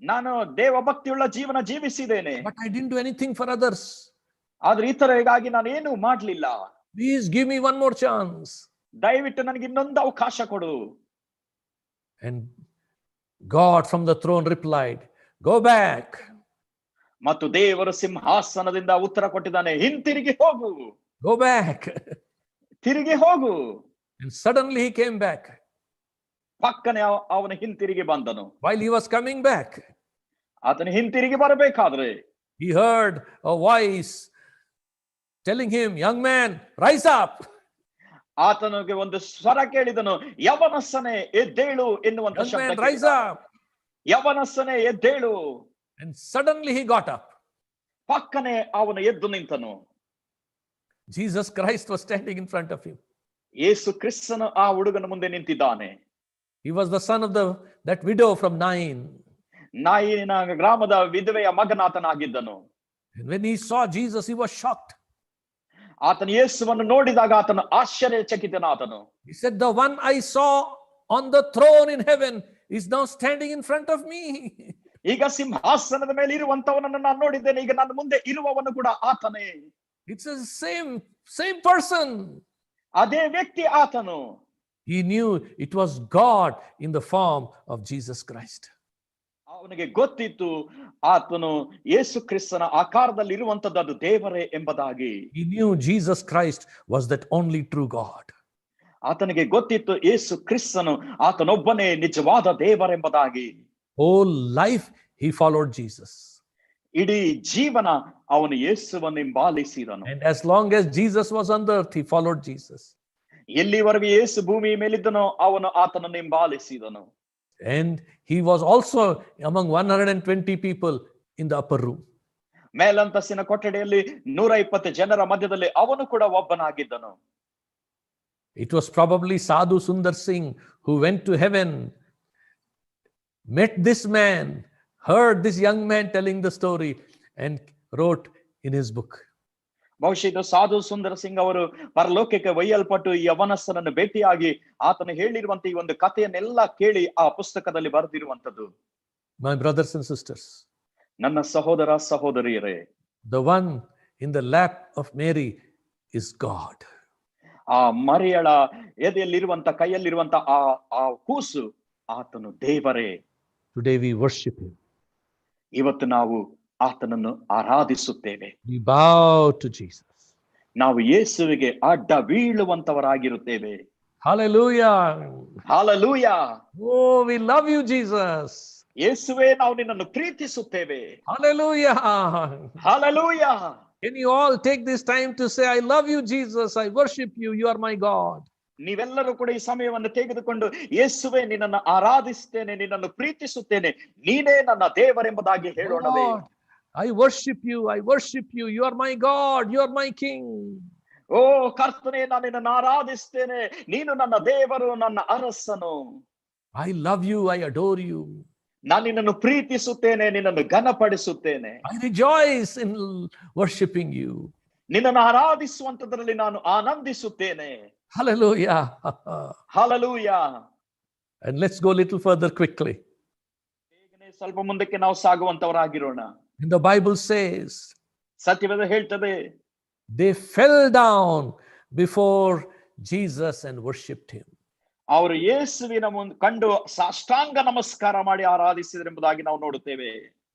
ನಾನು ದೇವಭಕ್ತಿಯುಳ್ಳ ಜೀವನ ಜೀವಿಸಿದ್ದೇನೆ. But I didn't do anything for others. ಆದ್ರೆ ಇತರರಿಗಾಗಿ ನಾನು ಏನು ಮಾಡಲಿಲ್ಲ. Please give me one more chance. ದಯವಿಟ್ಟು ನನಗೆ ಇನ್ನೊಂದು ಅವಕಾಶ ಕೊಡು. And God from the throne replied, go back. ಮತ್ತು ದೇವರು ಸಿಂಹಾಸನದಿಂದ ಉತ್ತರ ಕೊಟ್ಟಿದ್ದಾನೆ, ಹಿಂತಿರುಗಿ ಹೋಗು. Go back. ತಿರುಗಿ ಹೋಗು. And suddenly he came back. ಪಕ್ಕನೆ ಅವನು ಹಿಂತಿರುಗಿ ಬಂದನು. While he was coming back, ಆತನು ಹಿಂತಿರುಗಿ ಬರಬೇಕಾದ್ರೆ he heard a voice telling him, young man, rise up. ಆತನಿಗೆ ಒಂದು ಸ್ವರ ಕೇಳಿದನು, ಯವನಸ್ಸನೇ ಎದ್ದೇಳು ಎನ್ನುವಂತ ಶಬ್ದ. Rise up. ಯವನಸ್ಸನೇ ಎದ್ದೇಳು. And suddenly he got up. ಪಕ್ಕನೆ ಅವನು ಎದ್ದು ನಿಂತನು. Jesus Christ was standing in front of him. ಯೇಸು ಕ್ರಿಸ್ತನು ಆ ಹುಡುಗನ ಮುಂದೆ ನಿಂತಿದ್ದಾನೆ. He was the son of that widow from Nain. ನಾಯಿನ ಗ್ರಾಮದ ವಿಧವೆಯ ಮಗನಾತನಾಗಿದ್ದನು. And when he saw Jesus, he was shocked. ಆತನು ಯೇಸುವನ್ನು ನೋಡಿದಾಗ ಆತನು ಆಶ್ಚರ್ಯಚಕಿತನಾದನು. He said, the one I saw on the throne in heaven is now standing in front of me. ಈಗ ಸಿಂಹಾಸನದ ಮೇಲೆ ಇರುವಂತವನನ್ನು ನಾನು ನೋಡಿದ್ದೇನೆ, ಈಗ ನನ್ನ ಮುಂದೆ ಇರುವವನು ಕೂಡ ಆತನೇ. It's the same person. ಅದೇ ವ್ಯಕ್ತಿ ಆತನು. He knew it was God in the form of Jesus Christ. ಅವನಿಗೆ ಗೊತ್ತಿತ್ತು ಆತನು ಯೇಸು ಕ್ರಿಸ್ತನ ಆಕಾರದಲ್ಲಿ ಇರುವಂತದ್ದು ದೇವರೇ ಎಂಬುದಾಗಿ. He knew Jesus Christ was that only true God. ಆತನಿಗೆ ಗೊತ್ತಿತ್ತು ಯೇಸು ಕ್ರಿಸ್ತನು ಆತನೊಬ್ಬನೇ ನಿಜವಾದ ದೇವರೆಂಬುದಾಗಿ. Whole life he followed Jesus. ಇಡೀ ಜೀವನ ಅವನು ಯೇಸುವನ್ನು ಹಿಂಬಾಲಿಸಿದನು. And as long as Jesus was on the earth, he followed Jesus. ಎಲ್ಲಿವರೆಗೂ ಯೇಸು ಭೂಮಿ ಮೇಲಿದ್ದನೋ ಅವನು ಆತನನ್ನು ಹಿಂಬಾಲಿಸಿದನು. And he was also among 120 people in the upper room. ಮೇಲಂತಸ್ತಿನ ಕೊಠಡಿಯಲ್ಲಿ 120 ಜನರ ಮಧ್ಯದಲ್ಲಿ ಅವನು ಕೂಡ ಒಬ್ಬನಾಗಿದ್ದನು. It was probably Sadhu Sundar Singh who went to heaven, met this man, heard this young man telling the story, and wrote in his book. ಬಹುಶಃ ಇದು ಸಾಧು ಸುಂದರ ಸಿಂಗ್ ಅವರು ಪರಲೋಕಕ್ಕೆ ಒಯ್ಯಲ್ಪಟ್ಟು ಈ ಯವನಸ್ಥನನ್ನು ಭೇಟಿಯಾಗಿ ಆತನು ಹೇಳಿರುವಂತ ಈ ಒಂದು ಕಥೆಯನ್ನೆಲ್ಲ ಕೇಳಿ ಆ ಪುಸ್ತಕದಲ್ಲಿ ಬರೆದಿರುವಂತದ್ದು. My brothers and sisters, ನನ್ನ ಸಹೋದರ ಸಹೋದರಿಯರೇ, the one in the lap of Mary is God. ಆ ಮರಿಯಳ ಎದೆಯಲ್ಲಿರುವಂತ ಕೈಯಲ್ಲಿರುವಂತ ಆ ಕೂಸು ಆತನು ದೇವರೇ. Today we worship him. ಇವತ್ತು ನಾವು ಆತನನ್ನು ಆರಾಧಿಸುತ್ತೇವೆ. We bow to Jesus. ನಾವು ಯೇಸುವಿಗೆ ಅಡ್ಡ ಬೀಳುವಂತವರಾಗಿರುತ್ತೇವೆ. Hallelujah. Hallelujah. Oh, we love you, Jesus. ಯೇಸುವೇ, ನಾವು ನಿನ್ನನ್ನು ಪ್ರೀತಿಸುತ್ತೇವೆ. Hallelujah. Hallelujah. Can you all take this time to say, I love you, Jesus. I worship you. You are my God. ನೀವೆಲ್ಲರೂ ಕೂಡ ಈ ಸಮಯವನ್ನು ತೆಗೆದುಕೊಂಡು ಯೇಸುವೇ, ನಿನ್ನನ್ನು ಆರಾಧಿಸುತ್ತೇನೆ, ನಿನ್ನನ್ನು ಪ್ರೀತಿಸುತ್ತೇನೆ, ನೀನೇ ನನ್ನ ದೇವರೆಂಬುದಾಗಿ ಹೇಳೋಣವೇ. I worship you. I worship you. You are my God. You are my King. ಓ ಕರ್ತನೇ, ನಾನು ನಿನ್ನನ್ನು ಆರಾಧಿಸ್ತೇನೆ, ನೀನು ನನ್ನ ದೇವರು, ನನ್ನ ಅರಸನು. I love you. I adore you. ನಾನು ನಿನ್ನನ್ನು ಪ್ರೀತಿಸುತ್ತೇನೆ, ನಿನ್ನನ್ನು ಘನಪಡಿಸುತ್ತೇನೆ. I rejoice in worshiping you. ನಿನ್ನನ್ನು ಆರಾಧಿಸುವಂತದ್ರಲ್ಲಿ ನಾನು ಆನಂದಿಸುತ್ತೇನೆ. Hallelujah. Hallelujah. And let's go a little further quickly. ಸ್ವಲ್ಪ ಮುಂದಕ್ಕೆ ನಾವು ಸಾಗುವಂತವರಾಗಿರೋಣ. And the Bible says, ಸತ್ಯವೇದ ಹೇಳ್ತದೆ, they fell down before Jesus and worshipped him. ಅವರು ಯೇಸುವಿನ ಮುಂದೆ ಕಂಡು ಸಾಷ್ಟಾಂಗ ನಮಸ್ಕಾರ ಮಾಡಿ ಆರಾಧಿಸಿದರೆಂಬುದಾಗಿ ನಾವು ನೋಡುತ್ತೇವೆ.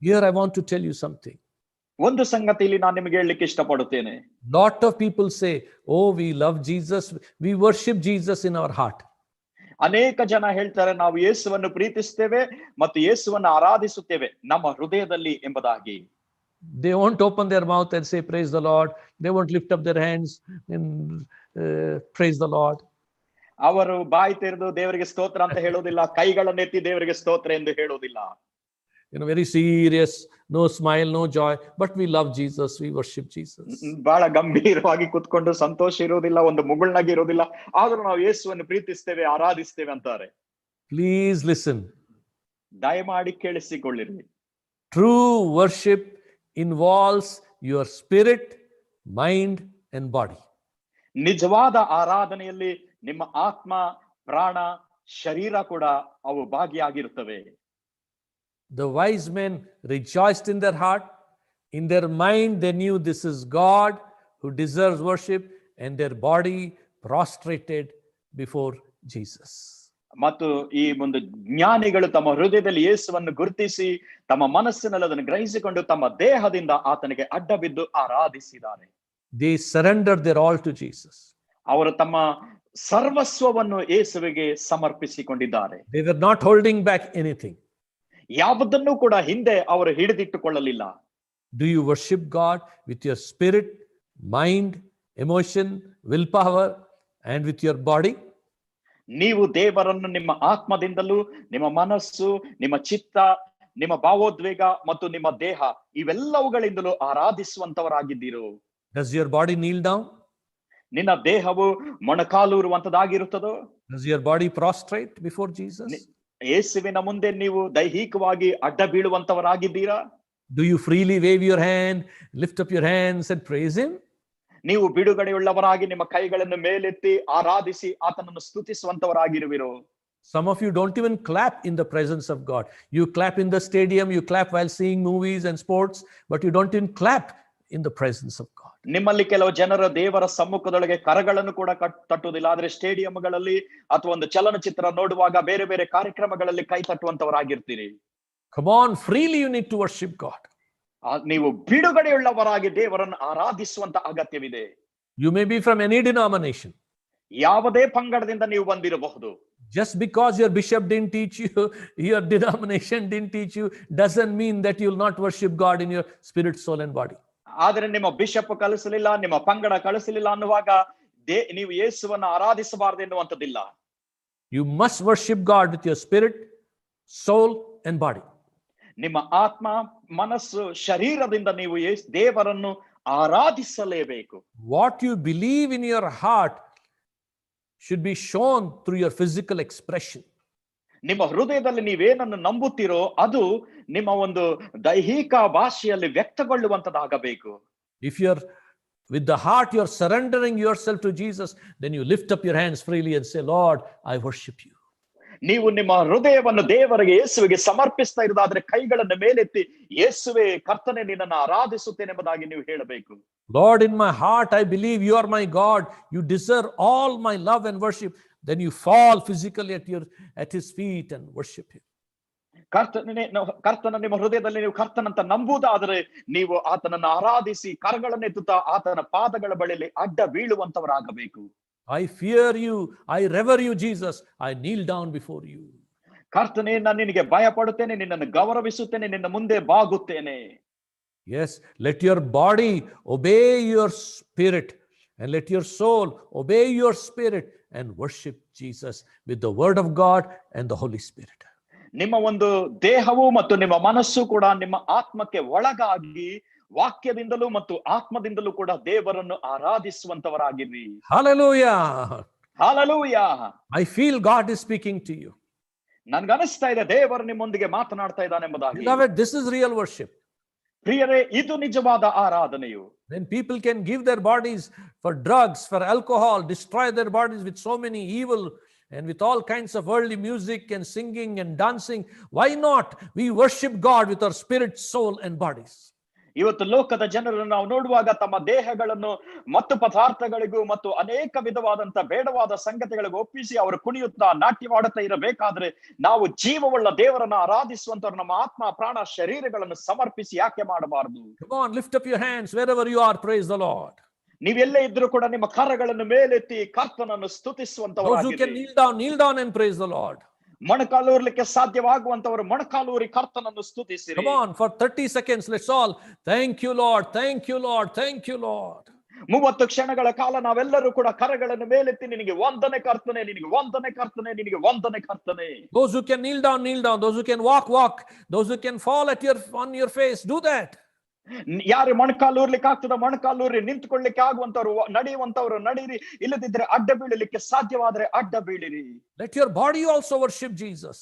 Here I want to tell you something. ಒಂದು ಸಂಗತಿ ಇಲ್ಲಿ ನಾನು ನಿಮಗೆ ಹೇಳಲಿಕ್ಕೆ ಇಷ್ಟಪಡುತ್ತೇನೆ. Lot of people say, oh, we love Jesus, we worship Jesus in our heart. ಅನೇಕ ಜನ ಹೇಳ್ತಾರೆ, ನಾವು ಯೇಸುವನ್ನು ಪ್ರೀತಿಸುತ್ತೇವೆ ಮತ್ತು ಯೇಸುವನ್ನು ಆರಾಧಿಸುತ್ತೇವೆ ನಮ್ಮ ಹೃದಯದಲ್ಲಿ ಎಂಬುದಾಗಿ. They won't open their mouth and say praise the Lord. They won't lift up their hands and praise the Lord. ಅವರು ಬಾಯಿ ತೆರೆದು ದೇವರಿಗೆ ಸ್ತೋತ್ರ ಅಂತ ಹೇಳೋದಿಲ್ಲ, ಕೈಗಳನ್ನೆತ್ತಿ ದೇವರಿಗೆ ಸ್ತೋತ್ರ ಎಂದು ಹೇಳೋದಿಲ್ಲ. Very serious, no smile, no joy, but we love Jesus, we worship Jesus. ಬಹಳ ಗಂಭೀರವಾಗಿ ಕುತ್ಕೊಂಡು ಸಂತೋಷ ಇರೋದಿಲ್ಲ, ಒಂದು ಮುಗುಳ್ನಾಗಿ ಇರೋದಿಲ್ಲ, ಆದ್ರೂ ನಾವು ಯೇಸುವನ್ನು ಪ್ರೀತಿಸ್ತೇವೆ, ಆರಾಧಿಸ್ತೇವೆ ಅಂತಾರೆ. Please listen. ದಯಮಾಡಿ ಕೇಳಿಸಿಕೊಳ್ಳಿರಿ. True worship involves your spirit, mind and body. ನಿಜವಾದ ಆರಾಧನೆಯಲ್ಲಿ ನಿಮ್ಮ ಆತ್ಮ, ಪ್ರಾಣ, ಶರೀರ ಕೂಡ ಅವು ಭಾಗಿಯಾಗಿರುತ್ತವೆ. The wise men rejoiced in their heart. In their mind, they knew this is God who deserves worship, and their body prostrated before Jesus. ಮತ್ತು ಈ ಒಂದು ಜ್ಞಾನಿಗಳು ತಮ್ಮ ಹೃದಯದಲ್ಲಿ ಯೇಸುವನ್ನು ಗುರುತಿಸಿ ತಮ್ಮ ಮನಸ್ಸಿನಲ್ಲಿ ಅದನ್ನು ಗ್ರಹಿಸಿಕೊಂಡು ತಮ್ಮ ದೇಹದಿಂದ ಆತನಿಗೆ ಅಡ್ಡ ಬಿದ್ದು ಆರಾಧಿಸಿದ್ದಾರೆ. They surrendered their all to Jesus. ಅವರು ತಮ್ಮ ಸರ್ವಸ್ವವನ್ನು ಯೇಸುವಿಗೆ ಸಮರ್ಪಿಸಿಕೊಂಡಿದ್ದಾರೆ. They were not holding back anything. ಯಾವುದನ್ನು ಕೂಡ ಹಿಂದೆ ಅವರು ಹಿಡಿದಿಟ್ಟುಕೊಳ್ಳಲಿಲ್ಲ. Do you worship God with your spirit, mind, emotion, willpower, and with your body? ನೀವು ದೇವರನ್ನು ನಿಮ್ಮ ಆತ್ಮದಿಂದಲೂ, ನಿಮ್ಮ ಮನಸ್ಸು, ನಿಮ್ಮ ಚಿತ್ತ, ನಿಮ್ಮ ಭಾವೋದ್ವೇಗ ಮತ್ತು ನಿಮ್ಮ ದೇಹ ಇವೆಲ್ಲವುಗಳಿಂದಲೂ ಆರಾಧಿಸುವಂತವರಾಗಿದ್ದೀರು. Does your body kneel down? ನಿನ್ನ ದೇಹವು ಮೊಣಕಾಲೂರುವಂತದಾಗಿರುತ್ತದೋ? Does your body prostrate before Jesus? ಯೇಸುವಿನ ಮುಂದೆ ನೀವು ದೈಹಿಕವಾಗಿ ಅಡ್ಡ ಬೀಳುವಂತವರಾಗಿದ್ದೀರಾ? Do you freely wave your hand, lift up your hands and praise him? ನೀವು ಬಿಡುಗಡೆಯುಳ್ಳವರಾಗಿ ನಿಮ್ಮ ಕೈಗಳನ್ನು ಮೇಲೆತ್ತಿ ಆರಾಧಿಸಿ ಆತನನ್ನು ಸ್ತುತಿಸುವಂತವರಾಗಿರುವಿರೋ? Some of you don't even clap in the presence of God. You clap in the stadium, you clap while seeing movies and sports, but you don't even clap in the presence of God. ನಿಮ್ಮಲ್ಲಿ ಕೆಲವು ಜನರು ದೇವರ ಸಮ್ಮುಖದೊಳಗೆ ಕರಗಳನ್ನು ಕೂಡ ತಟ್ಟುವುದಿಲ್ಲ, ಆದ್ರೆ ಸ್ಟೇಡಿಯಂಗಳಲ್ಲಿ ಅಥವಾ ಒಂದು ಚಲನಚಿತ್ರ ನೋಡುವಾಗ ಬೇರೆ ಬೇರೆ ಕಾರ್ಯಕ್ರಮಗಳಲ್ಲಿ ಕೈ ತಟ್ಟುವಂತವರಾಗಿರ್ತೀರಿ. Come on, freely you need to worship God. ನೀವು ಬಿಡುಗಡೆಯುಳ್ಳವರಾಗಿ ದೇವರನ್ನು ಆರಾಧಿಸುವಂತ ಅಗತ್ಯವಿದೆ. You may be from any denomination. ಯಾವುದೇ ಪಂಗಡದಿಂದ ನೀವು ಬಂದಿರಬಹುದು. Just because your bishop didn't teach you, your denomination didn't teach you, doesn't mean that you'll not worship God in your spirit, soul, and body. ಆದ್ರೆ ನಿಮ್ಮ bishop ಕಳಿಸಲಿಲ್ಲ, ನಿಮ್ಮ ಪಂಗಡ ಕಳಿಸಲಿಲ್ಲ ಅನ್ನುವಾಗ ನೀವು ಯೇಸುವನ್ನ ಆರಾಧಿಸಬಾರದು ಎನ್ನುವಂಥದ್ದಿಲ್ಲ. You must worship God with your spirit, soul, and body. ನಿಮ್ಮ ಆತ್ಮ, ಮನಸ್ಸು, ಶರೀರದಿಂದ ನೀವು ದೇವರನ್ನು ಆರಾಧಿಸಲೇಬೇಕು. What you believe in your heart should be shown through your physical expression. ನಿಮ್ಮ ಹೃದಯದಲ್ಲಿ ನೀವೇನನ್ನು ನಂಬುತ್ತೀರೋ ಅದು ನಿಮ್ಮ ಒಂದು ದೈಹಿಕ ಭಾಷೆಯಲ್ಲಿ ವ್ಯಕ್ತಗೊಳ್ಳುವಂತದಾಗಬೇಕು. If you're with the heart you're surrendering yourself to Jesus, then you lift up your hands freely and say, Lord, I worship you. ನೀವು ನಿಮ್ಮ ಹೃದಯವನ್ನು ದೇವರಿಗೆ, ಯೇಸುವಿಗೆ ಸಮರ್ಪಿಸ್ತಾ ಇರೋದಾದ್ರೆ ಕೈಗಳನ್ನು ಮೇಲೆತ್ತಿ, ಯೇಸುವೇ ಕರ್ತನೇ ನಿನ್ನನ್ನು ಆರಾಧಿಸುತ್ತೇನೆ ಎಂಬುದಾಗಿ ನೀವು ಹೇಳಬೇಕು. Lord, in my heart I believe you are my God, you deserve all my love and worship. Then you fall physically at his feet and worship him. ಕರ್ತನ ನಿಮ್ಮ ಹೃದಯದಲ್ಲಿ ನೀವು ಕರ್ತನಂತ ನಂಬುವುದಾದರೆ ನೀವು ಆತನನ್ನು ಆರಾಧಿಸಿ ಕರಗಳನ್ನೆತ್ತುತ್ತಾ ಆತನ ಪಾದಗಳ ಬಳಿಯಲ್ಲಿ ಅಡ್ಡ ಬೀಳುವಂತವರಾಗಬೇಕು. I fear you, I revere you, Jesus, I kneel down before you. ಕರ್ತನೇ, ನಾನು ನಿನಗೆ ಭಯ ಪಡುತ್ತೇನೆ, ನಿನ್ನನ್ನು ಗೌರವಿಸುತ್ತೇನೆ, ನಿನ್ನ ಮುಂದೆ ಬಾಗುತ್ತೇನೆ. Yes, let your body obey your spirit, and let your soul obey your spirit, and worship Jesus with the word of God and the Holy Spirit. ನಿಮ್ಮ ಒಂದು ದೇಹವು ಮತ್ತು ನಿಮ್ಮ ಮನಸ್ಸು ಕೂಡ ನಿಮ್ಮ ಆತ್ಮಕ್ಕೆ ಒಳಗಾಗಿ ವಾಕ್ಯದಿಂದಲೂ ಮತ್ತು ಆತ್ಮದಿಂದಲೂ ಕೂಡ ದೇವರನ್ನು ಆರಾಧಿಸುವಂತವರಾಗಿರ್ರಿ. Hallelujah. Hallelujah. I feel God is speaking to you. ನನ್ಗನಿಸ್ತಾ ಇದೆ ದೇವರು ನಿಮ್ಮೊಂದಿಗೆ ಮಾತನಾಡ್ತಾ ಇದ್ದಾನೆ ಎಂಬುದಾಗಿ. Beloved, this is real worship. ಪ್ರಿಯರೇ, ಇದು ನಿಜವಾದ ಆರಾಧನೆಯು. When people can give their bodies for drugs, for alcohol, destroy their bodies with so many evil and with all kinds of worldly music and singing and dancing, why not we worship God with our spirit, soul, and bodies? ಇವತ್ತು ಲೋಕದ ಜನರನ್ನು ನಾವು ನೋಡುವಾಗ ತಮ್ಮ ದೇಹಗಳನ್ನು ಮತ್ತು ಪದಾರ್ಥಗಳಿಗೂ ಮತ್ತು ಅನೇಕ ವಿಧವಾದಂತ ಬೇಡವಾದ ಸಂಗತಿಗಳಿಗೂ ಒಪ್ಪಿಸಿ ಅವರು ಕುಣಿಯುತ್ತಾ ನಾಟ್ಯವಾಡುತ್ತಾ ಇರಬೇಕಾದ್ರೆ ನಾವು ಜೀವವುಳ್ಳ ದೇವರನ್ನು ಆರಾಧಿಸುವಂತವ್ರು ನಮ್ಮ ಆತ್ಮ, ಪ್ರಾಣ, ಶರೀರಗಳನ್ನು ಸಮರ್ಪಿಸಿ ಯಾಕೆ ಮಾಡಬಾರದು? Come on, lift up your hands wherever you are, praise the Lord. ನೀವೆಲ್ಲೇ ಇದ್ರೂ ಕೂಡ ನಿಮ್ಮ ಕರಗಳನ್ನು ಮೇಲೆತ್ತಿ ಕರ್ತನನ್ನು ಸ್ತುತಿಸುವಂತವರಾಗಿರಿ. Those who can kneel down and praise the Lord. ಮೊಣಕಾಲೂರ್ಲಿಕ್ಕೆ ಸಾಧ್ಯವಾಗುವಂತವರು ಮೊಣಕಾಲೂರಿ ಕರ್ತನನ್ನು ಸ್ತುತಿಸಿರಿ. Come on, for 30 seconds, let's all thank you, Lord, thank you, Lord, thank you, Lord. 30 ಕ್ಷಣಗಳ ಕಾಲ ನಾವೆಲ್ಲರೂ ಕೂಡ ಕರಗಳನ್ನು ಮೇಲೆತ್ತಿ ನಿನಗೆ ವಂದನೆ ಕರ್ತನೆ, ನಿನಗೆ ವಂದನೆ ಕರ್ತನೆ, ನಿನಗೆ ವಂದನೆ ಕರ್ತನೆ. Those who can kneel down, kneel down. Those who can walk. Those who can fall on your face, do that. ಯಾರು ಮೊಣಕಾಲೂರ್ಲಿಕ್ಕೆ ಆಗ್ತದ ಮೊಣಕಾಲೂರಿ, ನಿಂತುಕೊಳ್ಳಿಕ್ಕೆ ಆಗುವಂತವ್ರು ನಡೆಯುವಂತವ್ರು ನಡೀರಿ, ಇಲ್ಲದಿದ್ರೆ ಅಡ್ಡ ಬೀಳಲಿಕ್ಕೆ ಸಾಧ್ಯವಾದ್ರೆ ಅಡ್ಡ ಬೀಳಿರಿ. Let your body also worship Jesus.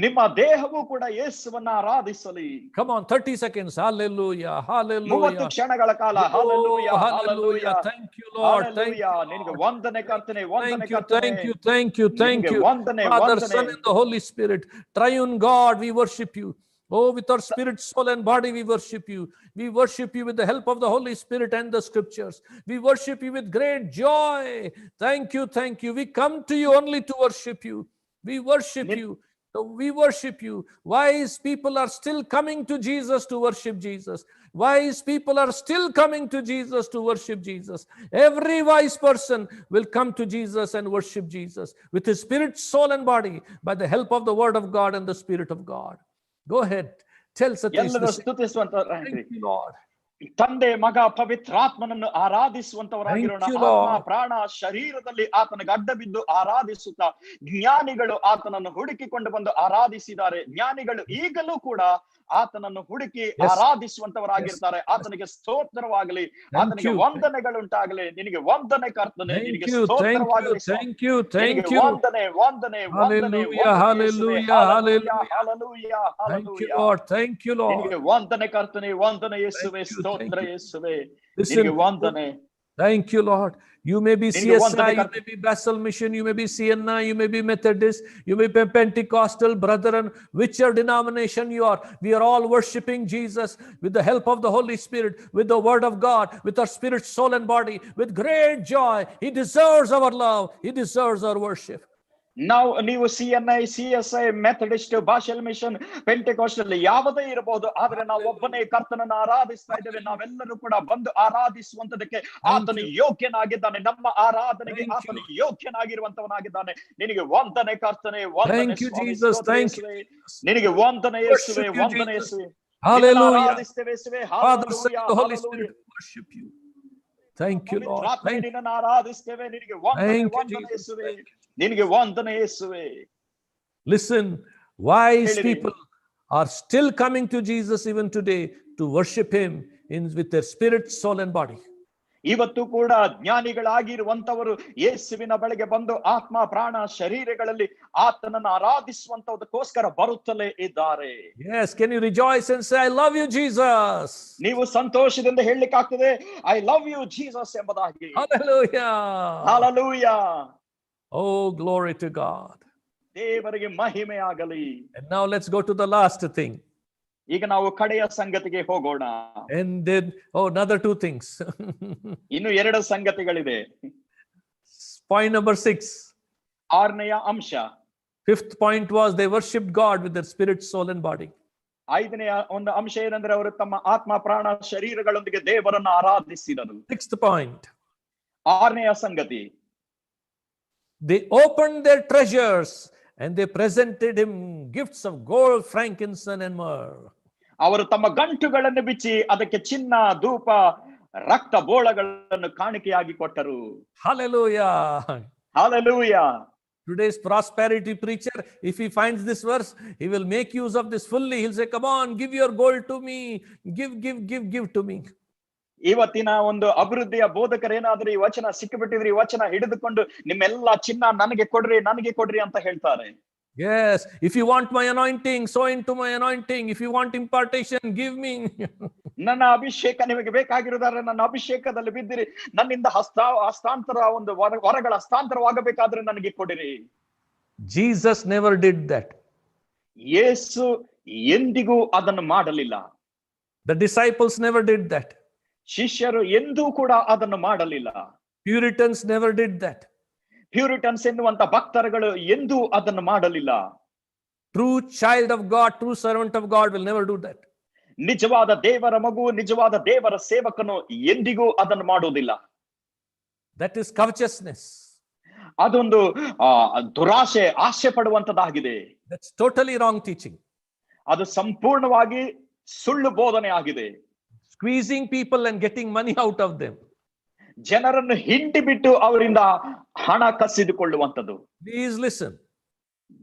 ನಿಮ್ಮ ದೇಹವು ಕೂಡ ಯೇಸುವನ್ನ ಆರಾಧಿಸಲಿ. Come on, 30 seconds. Hallelujah, hallelujah. 30 ಕ್ಷಣಗಳ ಕಾಲ hallelujah, hallelujah. Thank you, Lord. Thank you. ನಿನಗೆ ವಂದನೆ ಕರ್ತನೆ, ವಂದನೆ ಕರ್ತನೆ. Thank you, thank you, thank you. Father, Son, and the Holy Spirit, triune God, we worship you. Oh, with our spirit, soul, and body, we worship you. We worship you with the help of the Holy Spirit and the scriptures. We worship you with great joy. Thank you, thank you. We come to you only to worship you. We worship you. So we worship you. Wise people are still coming to Jesus to worship Jesus. Wise people are still coming to Jesus to worship Jesus. Every wise person will come to Jesus and worship Jesus with his spirit, soul, and body by the help of the word of God and the Spirit of God. Go ahead. Tell Satish. Thank you, Lord. ತಂದೆ, ಮಗ, ಪವಿತ್ರಾತ್ಮನನ್ನು ಆರಾಧಿಸುವಂತವರಾಗಿರೋಣ. ಆತ್ಮ, ಪ್ರಾಣ, ಶರೀರದಲ್ಲಿ ಆತನಿಗೆ ಅಡ್ಡ ಬಿದ್ದು ಆರಾಧಿಸುತ್ತಾ ಜ್ಞಾನಿಗಳು ಆತನನ್ನು ಹುಡುಕಿಕೊಂಡು ಬಂದು ಆರಾಧಿಸಿದ್ದಾರೆ. ಜ್ಞಾನಿಗಳು ಈಗಲೂ ಕೂಡ ಆತನನ್ನು ಹುಡುಕಿ ಆರಾಧಿಸುವಂತವರಾಗಿರ್ತಾರೆ. ಆತನಿಗೆ ಸ್ತೋತ್ರವಾಗಲಿ, ಆತನಿಗೆ ವಂದನೆಗಳುಂಟಾಗಲಿ. ನಿನಗೆ ವಂದನೆ ಕರ್ತನೆ, ನಿನಗೆ ಸ್ತೋತ್ರವಾಗಲಿ. ವಂದನೆ, ವಂದನೆ, ವಂದನೆ. ನಿನಗೆ ವಂದನೆ ಕರ್ತನೆ, ವಂದನೆ ಯೇಸುವೆ, ಸ್ತೋತ್ರ ಯೇಸುವೆ, ನಿನಗೆ ವಂದನೆ. Thank you, Lord. You may be CSI, you may be Bethel Mission, you may be CNI, you may be Methodist, you may be Pentecostal, brethren, whichever denomination you are. We are all worshiping Jesus with the help of the Holy Spirit, with the word of God, with our spirit, soul, and body, with great joy. He deserves our love. He deserves our worship. ನೀವು CNI, CSI, Methodist, ಬಾಶೆಲ್ mission, ಪೆಂಟೆಕೋಸ್ಟಲ್ ಯಾವುದೇ ಇರಬಹುದು, ಆದ್ರೆ ನಾವು ಒಬ್ಬನೇ ಕರ್ತನನ್ನು ಆರಾಧಿಸ್ತಾ ಇದ್ದೇವೆ. ನಾವೆಲ್ಲರೂ ಕೂಡ ಬಂದು ಆರಾಧಿಸುವಂತದಕ್ಕೆ ಆತನು ಯೋಗ್ಯನಾಗಿದ್ದಾನೆ. ನಮ್ಮ ಆರಾಧನೆಗೆ ಆತನು ಯೋಗ್ಯನಾಗಿರುವಂತವನಾಗಿದ್ದಾನೆ. ನಿನಗೆ ವಂದನೆ ಕರ್ತನೆ, ವಂದನೆ ಸ್ವಾಮಿ, ಸ್ತೋತ್ರ ಯೇಸುವೇ. ನಿನಗೆ ವಂದನೆ ಯೇಸುವೇ, ವಂದನೆ ಯೇಸುವೇ. ಆರಾಧಿಸ್ತೇವೆ ಯೇಸುವೇ. Hallelujah, hallelujah. Thank you, Lord. Thank you. ಆರಾಧಿಸ್ತೇವೆ. ನಿನಗೆ ವಂದನೆ, ವಂದನೆ ಯೇಸುವೇ. ನಿನಗೆ ವಂದನೆ ಯೇಸುವೇ. Listen, wise people are still coming to Jesus even today to worship him with their spirit, soul and body. ಇವತ್ತು ಕೂಡ ಜ್ಞಾನಿಗಳಾಗಿರುವಂತವರು ಯೇಸುವಿನ ಬಳಿಗೆ ಬಂದು ಆತ್ಮ, ಪ್ರಾಣ, ಶರೀರಗಳಲ್ಲಿ ಆತನನ್ನು ಆರಾಧಿಸುವಂತದಕ್ಕೋಸ್ಕರ ಬರುತ್ತಲೇ ಇದ್ದಾರೆ. Yes, can you rejoice and say, I love you, Jesus? ನೀವು ಸಂತೋಷದಿಂದ ಹೇಳಲಿಕ್ಕಾಗ್ತದೆ, I love you, Jesus ಎಂಬುದಾಗಿ. Hallelujah. Hallelujah. Oh, glory to God. ದೇವರಿಗೆ ಮಹಿಮೆ ಆಗಲಿ. And now let's go to the last thing. ಈಗ ನಾವು ಕಡೆಯ ಸಂಗತಿಗೆ ಹೋಗೋಣ. And then, another two things. ಇನ್ನು ಎರಡು ಸಂಗತಿಗಳಿದೆ. Point number 6. ಆರನೆಯ ಅಂಶ. Fifth point was they worshipped God with their spirit, soul and body. ಐದನೆಯ ಒಂದು ಅಂಶ ಏನಂದ್ರೆ ಅವರು ತಮ್ಮ ಆತ್ಮ, ಪ್ರಾಣ, ಶರೀರಗಳೊಂದಿಗೆ ದೇವರನ್ನು ಆರಾಧಿಸಿದರು. Sixth point. ಆರನೆಯ ಸಂಗತಿ. They opened their treasures and they presented him gifts of gold, frankincense and myrrh. ಅವರು ತಮ್ಮ ಗಂಟುಗಳನ್ನು ಬಿಚ್ಚಿ ಅದಕ್ಕೆ ಚಿನ್ನ, ಧೂಪ, ರಕ್ತ ಬೋಳಗಳನ್ನು ಕಾಣಿಕೆಯಾಗಿ ಕೊಟ್ಟರು. Hallelujah. Hallelujah. Today's prosperity preacher, if he finds this verse, he will make use of this fully. He'll say, come on, give your gold to me. Give to me. ಇವತ್ತಿನ ಒಂದು ಅಭಿವೃದ್ಧಿಯ ಬೋಧಕರೇನಾದ್ರೂ ಈ ವಚನ ಸಿಕ್ಕಿಬಿಟ್ಟಿದ್ರೆ ಈ ವಚನ ಹಿಡಿದುಕೊಂಡು ನಿಮ್ಮೆಲ್ಲ ಚಿನ್ನ ನನಗೆ ಕೊಡ್ರಿ ಅಂತ ಹೇಳ್ತಾರೆ. Yes, if you want my anointing, sow into my anointing. If you want impartation, give me. ನನ್ನ ಅಭಿಷೇಕ ನಿಮಗೆ ಬೇಕಾಗಿರುವುದಾದ್ರೆ ನನ್ನ ಅಭಿಷೇಕದಲ್ಲಿ ಬಿದ್ದಿರಿ. ನನ್ನಿಂದ ಹಸ್ತಾಂತರ ಒಂದು ವರಗಳ ಹಸ್ತಾಂತರವಾಗಬೇಕಾದ್ರೆ ನನಗೆ ಕೊಡಿರಿ. Jesus never did that. ಯೇಸು ಎಂದಿಗೂ ಅದನ್ನು ಮಾಡಲಿಲ್ಲ. The disciples never did that. ಶಿಷ್ಯರು ಎಂದೂ ಕೂಡ ಅದನ್ನು ಮಾಡಲಿಲ್ಲ. Puritans never did that. ಪ್ಯೂರಿಟನ್ಸ್ ಎನ್ನುವಂತ ಭಕ್ತರುಗಳು ಎಂದೂ ಅದನ್ನು ಮಾಡಲಿಲ್ಲ. True child of God, true servant of God will never do that. ನಿಜವಾದ ದೇವರ ಮಗು, ನಿಜವಾದ ದೇವರ ಸೇವಕನು ಎಂದಿಗೂ ಅದನ್ನು ಮಾಡುವುದಿಲ್ಲ. That is covetousness. ಅದೊಂದು ದುರಾಶೆ, ಆಸೆ ಪಡುವಂತದ್ದಾಗಿದೆ. That's totally wrong teaching. ಅದು ಸಂಪೂರ್ಣವಾಗಿ ಸುಳ್ಳು ಬೋಧನೆ ಆಗಿದೆ. Squeezing people and getting money out of them. ಜನರನ್ನು ಹಿಂಡಿ ಬಿಟ್ಟು ಅವರಿಂದ ಹಣ ಕಸಿದುಕೊಳ್ಳುವಂಥದ್ದು. Please listen.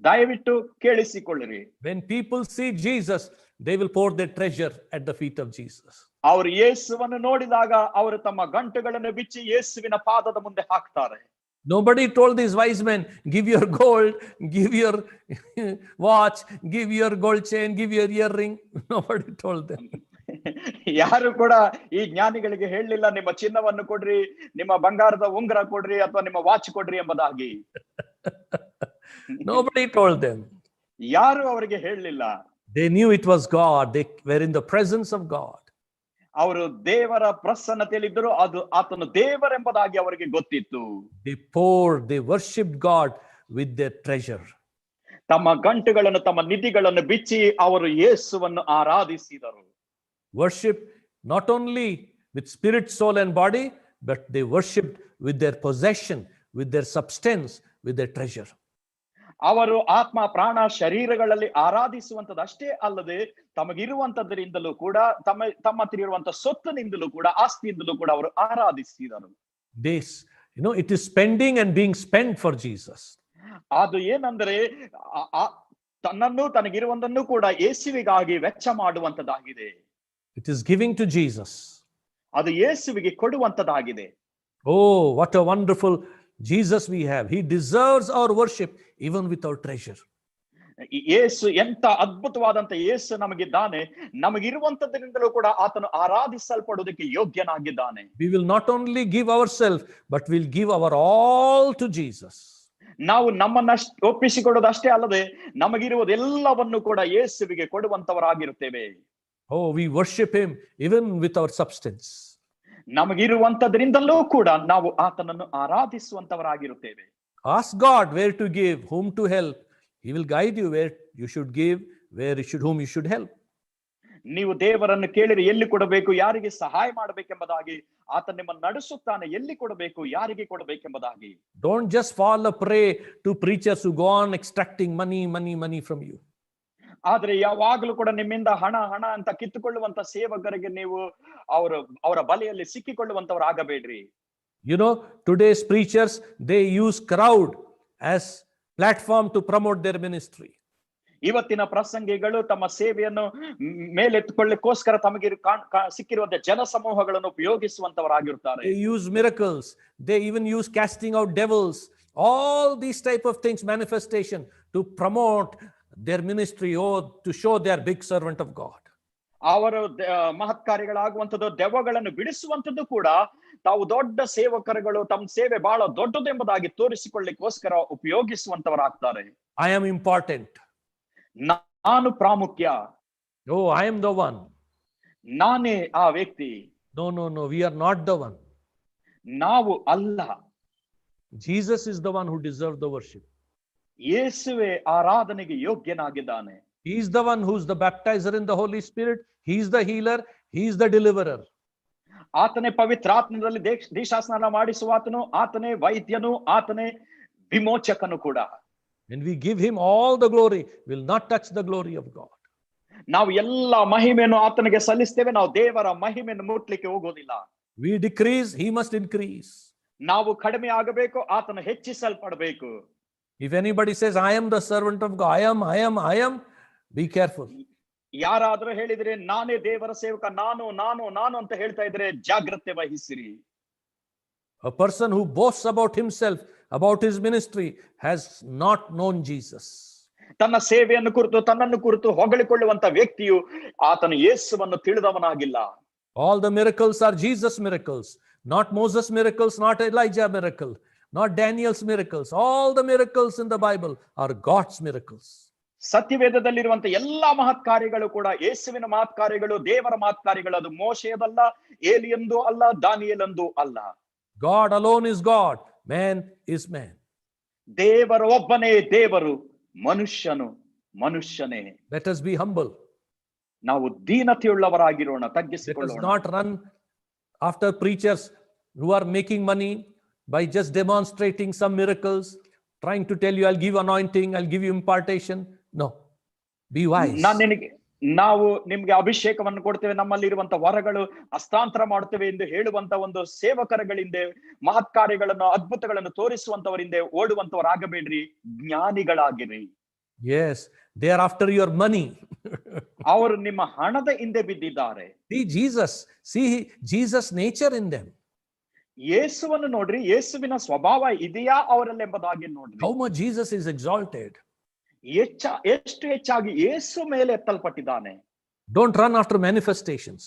ದಯವಿಟ್ಟು ಕೇಳಿಸಿಕೊಳ್ಳಿರಿ. When people see Jesus, they will pour their treasure at the feet of Jesus. ಅವರು ಯೇಸುವನ್ನು ನೋಡಿದಾಗ ಅವರು ತಮ್ಮ ಗಂಟುಗಳನ್ನು ಬಿಚ್ಚಿ ಯೇಸುವಿನ ಪಾದದ ಮುಂದೆ ಹಾಕ್ತಾರೆ. Nobody told these wise men, give your gold, give your watch, give your gold chain, give your earring. Nobody told them. ಯಾರು ಕೂಡ ಈ ಜ್ಞಾನಿಗಳಿಗೆ ಹೇಳಲಿಲ್ಲ, ನಿಮ್ಮ ಚಿನ್ನವನ್ನು ಕೊಡ್ರಿ, ನಿಮ್ಮ ಬಂಗಾರದ ಉಂಗುರ ಕೊಡ್ರಿ, ಅಥವಾ ನಿಮ್ಮ ವಾಚ್ ಕೊಡ್ರಿ ಎಂಬುದಾಗಿ. Nobody told them. ಯಾರು ಅವರಿಗೆ ಹೇಳಲಿಲ್ಲ. They knew it was God. They were in the presence of God. ಅವರು ದೇವರ ಪ್ರಸನ್ನತೆಯಲ್ಲಿದ್ದರು. ಅದು ಆತನು ದೇವರೆಂಬುದಾಗಿ ಅವರಿಗೆ ಗೊತ್ತಿತ್ತು. They worshipped God with their treasure. ತಮ್ಮ ಗಂಟುಗಳನ್ನು, ತಮ್ಮ ನಿಧಿಗಳನ್ನು ಬಿಚ್ಚಿ ಅವರು ಯೇಸುವನ್ನು ಆರಾಧಿಸಿದರು. Worship not only with spirit, soul and body, but they worshipped with their possession, with their substance, with their treasure. ಅವರು ಆತ್ಮ, ಪ್ರಾಣ, ಶರೀರಗಳಲ್ಲಿ ಆರಾಧಿಸುವಂತದ್ದು ಅಷ್ಟೇ ಅಲ್ಲದೆ ತಮಗಿರುವಂತದ್ರಿಂದಲೂ ಕೂಡ ತಮ್ಮ ಹತ್ರ ಇರುವಂತ ಸೊತ್ತಿನಿಂದಲೂ ಕೂಡ, ಆಸ್ತಿಯಿಂದಲೂ ಕೂಡ ಅವರು ಆರಾಧಿಸಿದರು. This, it is spending and being spent for Jesus. ಅದು ಏನಂದ್ರೆ ತನ್ನನ್ನು, ತನಗಿರುವಂತನ್ನು ಕೂಡ ಯೇಸುವಿಗಾಗಿ ವೆಚ್ಚ ಮಾಡುವಂತದ್ದಾಗಿದೆ. It is giving to Jesus. ಅದು ಯೇಸುವಿಗೆ ಕೊಡುವಂತದ್ದಾಗಿದೆ. Oh, what a wonderful Jesus we have. He deserves our worship even without treasure. ಯೇಸು ಎಂತ ಅದ್ಭುತವಾದಂತ ಯೇಸು ನಮಗಿದ್ದಾನೆ. ನಮಗಿರುವಂತದ್ರಿಂದಲೂ ಕೂಡ ಆತನು ಆರಾಧಿಸಲ್ಪಡುವುದಕ್ಕೆ ಯೋಗ್ಯನಾಗಿದ್ದಾನೆ. We will not only give ourselves, but we'll give our all to Jesus. ನಾವು ನಮ್ಮನ್ನ ಒಪ್ಪಿಸಿಕೊಡೋದಷ್ಟೇ ಅಲ್ಲದೆ ನಮಗಿರುವುದೆಲ್ಲವನ್ನು ಕೂಡ ಯೇಸುವಿಗೆ ಕೊಡುವಂತವರಾಗಿರುತ್ತೇವೆ. Oh, we worship him even with our substance. ನಮಗಿರುವಂತದ್ರಿಂದಲೂ ಕೂಡ ನಾವು ಆತನನ್ನು ಆರಾಧಿಸುವಂತವರಾಗಿರುತ್ತೇವೆ. Ask God where to give, whom to help. He will guide you where you should give, whom you should help. ನೀವು ದೇವರನ್ನು ಕೇಳಿರಿ, ಎಲ್ಲಿ ಕೊಡಬೇಕು, ಯಾರಿಗೆ ಸಹಾಯ ಮಾಡಬೇಕೆಂಬುದಾಗಿ ಆತ ನಿಮ್ಮನ್ನು ನಡೆಸುತ್ತಾನೆ. ಎಲ್ಲಿ ಕೊಡಬೇಕು, ಯಾರಿಗೆ ಕೊಡಬೇಕೆಂಬುದಾಗಿ. Don't just fall a prey to preachers who go on extracting money from you. ಆದ್ರೆ ಯಾವಾಗಲೂ ಕೂಡ ನಿಮ್ಮಿಂದ ಹಣ ಹಣ ಅಂತ ಕಿತ್ತುಕೊಳ್ಳುವಂತ ಸೇವಕರಿಗೆ ನೀವು ಅವರ ಬಲೆಯಲ್ಲಿ ಸಿಕ್ಕಿಕೊಳ್ಳುವಂತವರಾಗಬೇಡ್ರಿ. You know, today's preachers, they use crowd as platform to promote their ministry. ಇವತ್ತಿನ ಪ್ರಸಂಗಿಗಳು ತಮ್ಮ ಸೇವೆಯನ್ನು ಮೇಲೆತ್ತುಕೊಳ್ಳಿಕ್ಕೋಸ್ಕರ ತಮಗೆ ಸಿಕ್ಕಿರುವಂತ ಜನ ಸಮೂಹಗಳನ್ನು ಉಪಯೋಗಿಸುವಂತವರಾಗಿರುತ್ತಾರೆ. They use miracles. They even use casting out devils. All these type of things, manifestation, to promote their ministry or to show they are big servant of God. ಅವರು ಮಹತ್ ಕಾರ್ಯಗಳಾಗುವಂಥದ್ದು, ದೆವ್ವಗಳನ್ನು ಬಿಡಿಸುವಂಥದ್ದು ಕೂಡ ತಾವು ದೊಡ್ಡ ಸೇವಕರುಗಳು, ತಮ್ಮ ಸೇವೆ ಬಹಳ ದೊಡ್ಡದೆಂಬುದಾಗಿ ತೋರಿಸಿಕೊಳ್ಳಿಕ್ಕೋಸ್ಕರ ಉಪಯೋಗಿಸುವಂತವರಾಗ್ತಾರೆ. I am important. ನಾನು ಪ್ರಾಮುಖ್ಯ. Oh, I am the one. ನಾನೇ ಆ ವ್ಯಕ್ತಿ. No, we are not the one. ನಾವು ಅಲ್ಲ. Jesus is the one who deserves the worship. ಯೇಸುವೇ ಆರಾಧನೆಗೆ ಯೋಗ್ಯನಾಗಿದ್ದಾನೆ. He is the one who is the baptizer in the Holy Spirit. He is the healer. He is the deliverer. ಆತನೇ ಪವಿತ್ರಾತ್ಮದಲ್ಲಿ ದೀಕ್ಷಾಸ್ನಾನ ಮಾಡಿಸುವಾತನು, ಆತನೇ ವೈದ್ಯನು, ಆತನೇ ವಿಮೋಚಕನು ಕೂಡ. When we give him all the glory, we will not touch the glory of God. ನಾವು ಎಲ್ಲ ಮಹಿಮೆಯನ್ನು ಆತನಿಗೆ ಸಲ್ಲಿಸ್ತೇವೆ, ನಾವು ದೇವರ ಮಹಿಮೆಯನ್ನು ಮುಟ್ಲಿಕ್ಕೆ ಹೋಗೋದಿಲ್ಲ. We decrease, he must increase. ನಾವು ಕಡಿಮೆ ಆಗಬೇಕು, ಆತನು ಹೆಚ್ಚಿಸಲ್ಪಡಬೇಕು. If anybody says, I am the servant of God, I am, be careful. ಯಾರಾದ್ರೂ ಹೇಳಿದ್ರೆ ನಾನೇ ದೇವರ ಸೇವಕ, ನಾನು ಅಂತ ಹೇಳ್ತಾ ಇದ್ರೆ ಜಾಗ್ರತೆ ವಹಿಸಿರಿ. A person who boasts about himself, about his ministry, has not known Jesus. ತನ್ನ ಸೇವೆಯನ್ನು ಕುರಿತು, ತನ್ನನ್ನು ಕುರಿತು ಹೊಗಳಿಕೊಳ್ಳುವಂತ ವ್ಯಕ್ತಿಯು ಆತನು ಯೇಸುವನ್ನು ತಿಳಿದವನಾಗಿಲ್ಲ. All the miracles are Jesus miracles, not Moses miracles, not Elijah miracle, not Daniel's miracles. All the miracles in the Bible are God's miracles. ಸತ್ಯವೇದದಲ್ಲಿರುವಂತ ಎಲ್ಲಾ ಮಹತ್ ಕಾರ್ಯಗಳು ಕೂಡ ಯೇಸುವಿನ ಮಹತ್ ಕಾರ್ಯಗಳು, ದೇವರ ಮಹತ್ ಕಾರ್ಯಗಳು. ಅದು ಮೋಶೆಯದಲ್ಲ, ಏಲಿಯಂದು ಅಲ್ಲ, ದಾನಿಯೇಲಂದು ಅಲ್ಲ. God alone is God, man is man. ದೇವರು ಒಬ್ಬನೇ ದೇವರು, ಮನುಷ್ಯನು ಮನುಷ್ಯನೇ. Let us be humble. ನಾವು ದೀನತೆಯುಳ್ಳವರಾಗಿರೋಣ, Let us ತಗ್ಗಿಸಿಕೊಳ್ಳೋಣ. not run after preachers who are making money by just demonstrating some miracles, trying to tell you, I'll give anointing, I'll give you impartation. No, be wise. ನಾವು ನಿಮ್ಗೆ ಅಭಿಷೇಕವನ್ನು ಕೊಡ್ತೇವೆ, ನಮ್ಮಲ್ಲಿರುವಂತ ವರಗಳು ಹಸ್ತಾಂತರ ಮಾಡ್ತೇವೆ ಎಂದು ಹೇಳುವಂತ ಒಂದು ಸೇವಕರುಗಳಿಂದ, ಮಹತ್ ಕಾರ್ಯಗಳನ್ನು, ಅದ್ಭುತಗಳನ್ನು ತೋರಿಸುವಂತವರಿಂದ ಓಡುವಂತವರಾಗಬೇಡ್ರಿ, ಜ್ಞಾನಿಗಳಾಗಿರಿ. Yes, they are after your money. ಅವರು ನಿಮ್ಮ ಹಣದ ಹಿಂದೆ ಬಿದ್ದಿದ್ದಾರೆ. See Jesus' nature in them. ಯೇಸುವನ್ನು ನೋಡ್ರಿ, ಯೇಸುವಿನ ಸ್ವಭಾವ ಇದೆಯಾ ಅವರಲ್ಲೆಂಬುದಾಗಿ ನೋಡ್ರಿ. How much Jesus is exalted. ಎಷ್ಟು ಹೆಚ್ಚಾಗಿ ಯೇಸು ಮೇಲೆ ಎತ್ತಲ್ಪಟ್ಟಿದ್ದಾನೆ. Don't run after manifestations.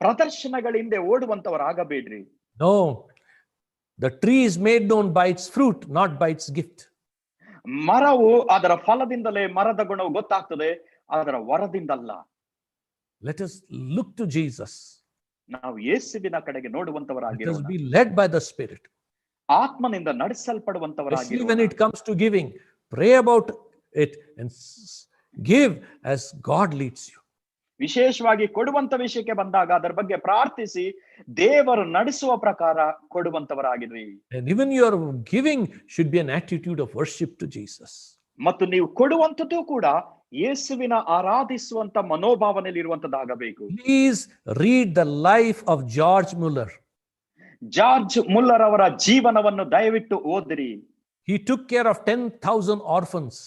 ಪ್ರದರ್ಶನಗಳ ಹಿಂದೆ ಓಡುವಂತವರಾಗಬೇಡ್ರಿ. No, the tree is made known by its fruit, not by its gift. ಮರವು ಅದರ ಫಲದಿಂದಲೇ ಮರದ ಗುಣವು ಗೊತ್ತಾಗ್ತದೆ, ಅದರ ವರದಿಂದಲ್ಲ. Let us look to Jesus. ನಾವು ಯೇಸುವಿನ ಕಡೆಗೆ ನೋಡುವಂತವರಾಗಿರೋಣ. Let us be led by the Spirit. ಆತ್ಮನಿಂದ ನಡೆಸಲ್ಪಡುವಂತವರಾಗಿರೋಣ. When it comes to giving, pray about it and give as God leads you. ವಿಶೇಷವಾಗಿ ಕೊಡುವಂತ ವಿಷಯಕ್ಕೆ ಬಂದಾಗ ಅದರ ಬಗ್ಗೆ ಪ್ರಾರ್ಥಿಸಿ ದೇವರು ನಡೆಸುವ ಪ್ರಕಾರ ಕೊಡುವಂತವರಾಗಿದ್ವಿ. And even your giving should be an attitude of worship to Jesus. ಮತ್ತು ನೀವು ಕೊಡುವಂತದ್ದು ಕೂಡ ಯೇಸುವಿನ ಆರಾಧಿಸುವಂತ ಮನೋಭಾವನೆಯಲ್ಲಿ ಇರುವಂತದ್ದಾಗಬೇಕು. Please read the life of George Muller. George Muller ಅವರ ಜೀವನವನ್ನು ದಯವಿಟ್ಟು ಓದಿರಿ. He took care of 10,000 orphans.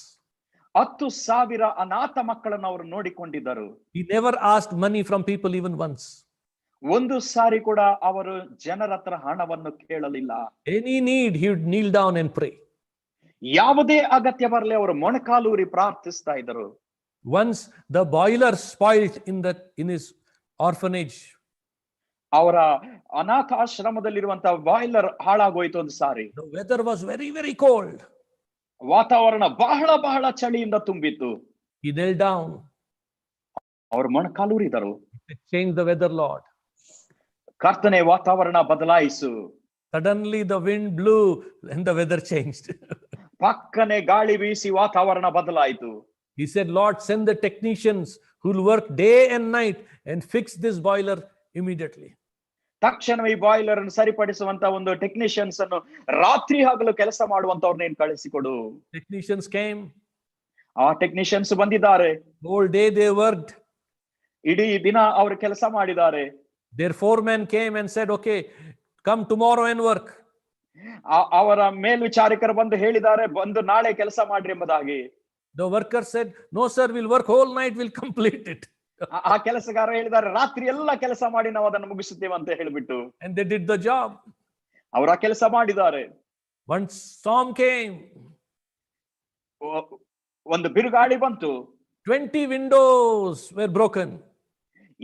10,000 ಅನಾಥ ಮಕ್ಕಳನ್ನು ಅವರು ನೋಡಿಕೊಂಡಿದ್ದರು. He never asked money from people even once. ಒಂದು ಸಾರಿ ಕೂಡ ಅವರು ಜನರ ಹತ್ರ ಹಣವನ್ನು ಕೇಳಲಿಲ್ಲ. Any need, he would kneel down and pray. ಯಾವುದೇ ಅಗತ್ಯ ಬರಲಿ ಅವರು ಮೊಣಕಾಲೂರಿ ಪ್ರಾರ್ಥಿಸ್ತಾ ಇದ್ದರು. Once the boiler spoiled in his orphanage. ಅವರ ಅನಾಥಾಶ್ರಮದಲ್ಲಿರುವಂತಹ ಬಾಯ್ಲರ್ ಹಾಳಾಗೋಯ್ತು ಒಂದು ಸಾರಿ. The weather was very, very cold. ವಾತಾವರಣ ಬಹಳ ಬಹಳ ಚಳಿಯಿಂದ ತುಂಬಿತ್ತು. He knelt down. ಅವರು ಮೊಣಕಾಲೂರಿದರು. Change the weather, Lord. ಕರ್ತನೆ ವಾತಾವರಣ ಬದಲಾಯಿಸು. Suddenly the wind blew and the weather changed. ಪಕ್ಕನೆ ಗಾಳಿ ಬೀಸಿ ವಾತಾವರಣ ಬದಲಾಯಿತು. He said, Lord, send the technicians who will work day and night and fix this boiler immediately. ತಕ್ಷಣವೇ ಈ ಬಾಯ್ಲರ್ ಅನ್ನು ಸರಿಪಡಿಸುವಂತ ಒಂದು ಟೆಕ್ನಿಷಿಯನ್ಸ್ ಅನ್ನು ರಾತ್ರಿ ಹಗಲು ಕೆಲಸ ಮಾಡುವಂತವ್ರನ್ನ ಏನ್ ಕಳಿಸಿಕೊಡು. Technicians came. ಆ ಟೆಕ್ನಿಷಿಯನ್ಸ್ ಬಂದಿದ್ದಾರೆ. Whole day they worked. ಇಡೀ ದಿನ ಅವರು ಕೆಲಸ ಮಾಡಿದ್ದಾರೆ. Their foreman came and said, okay, come tomorrow and work. ಅವರ ಮೇಲ್ವಿಚಾರಕರು ಬಂದು ಹೇಳಿದ್ದಾರೆ, ಬಂದು ನಾಳೆ ಕೆಲಸ ಮಾಡ್ರಿ ಎಂಬುದಾಗಿ. The worker said, no sir, we'll work whole night, we'll complete it. ಆ ಕೆಲಸಗಾರ ಹೇಳಿದ್ದಾರೆ, ರಾತ್ರಿ ಎಲ್ಲ ಕೆಲಸ ಮಾಡಿ ನಾವು ಅದನ್ನು ಮುಗಿಸುತ್ತೇವೆ ಅಂತ ಹೇಳಿಬಿಟ್ಟು. And they did the job. ಅವರ ಕೆಲಸ ಮಾಡಿದ್ದಾರೆ. One storm came. ಒಂದು ಬಿರುಗಾಳಿ ಬಂತು. 20 windows were broken.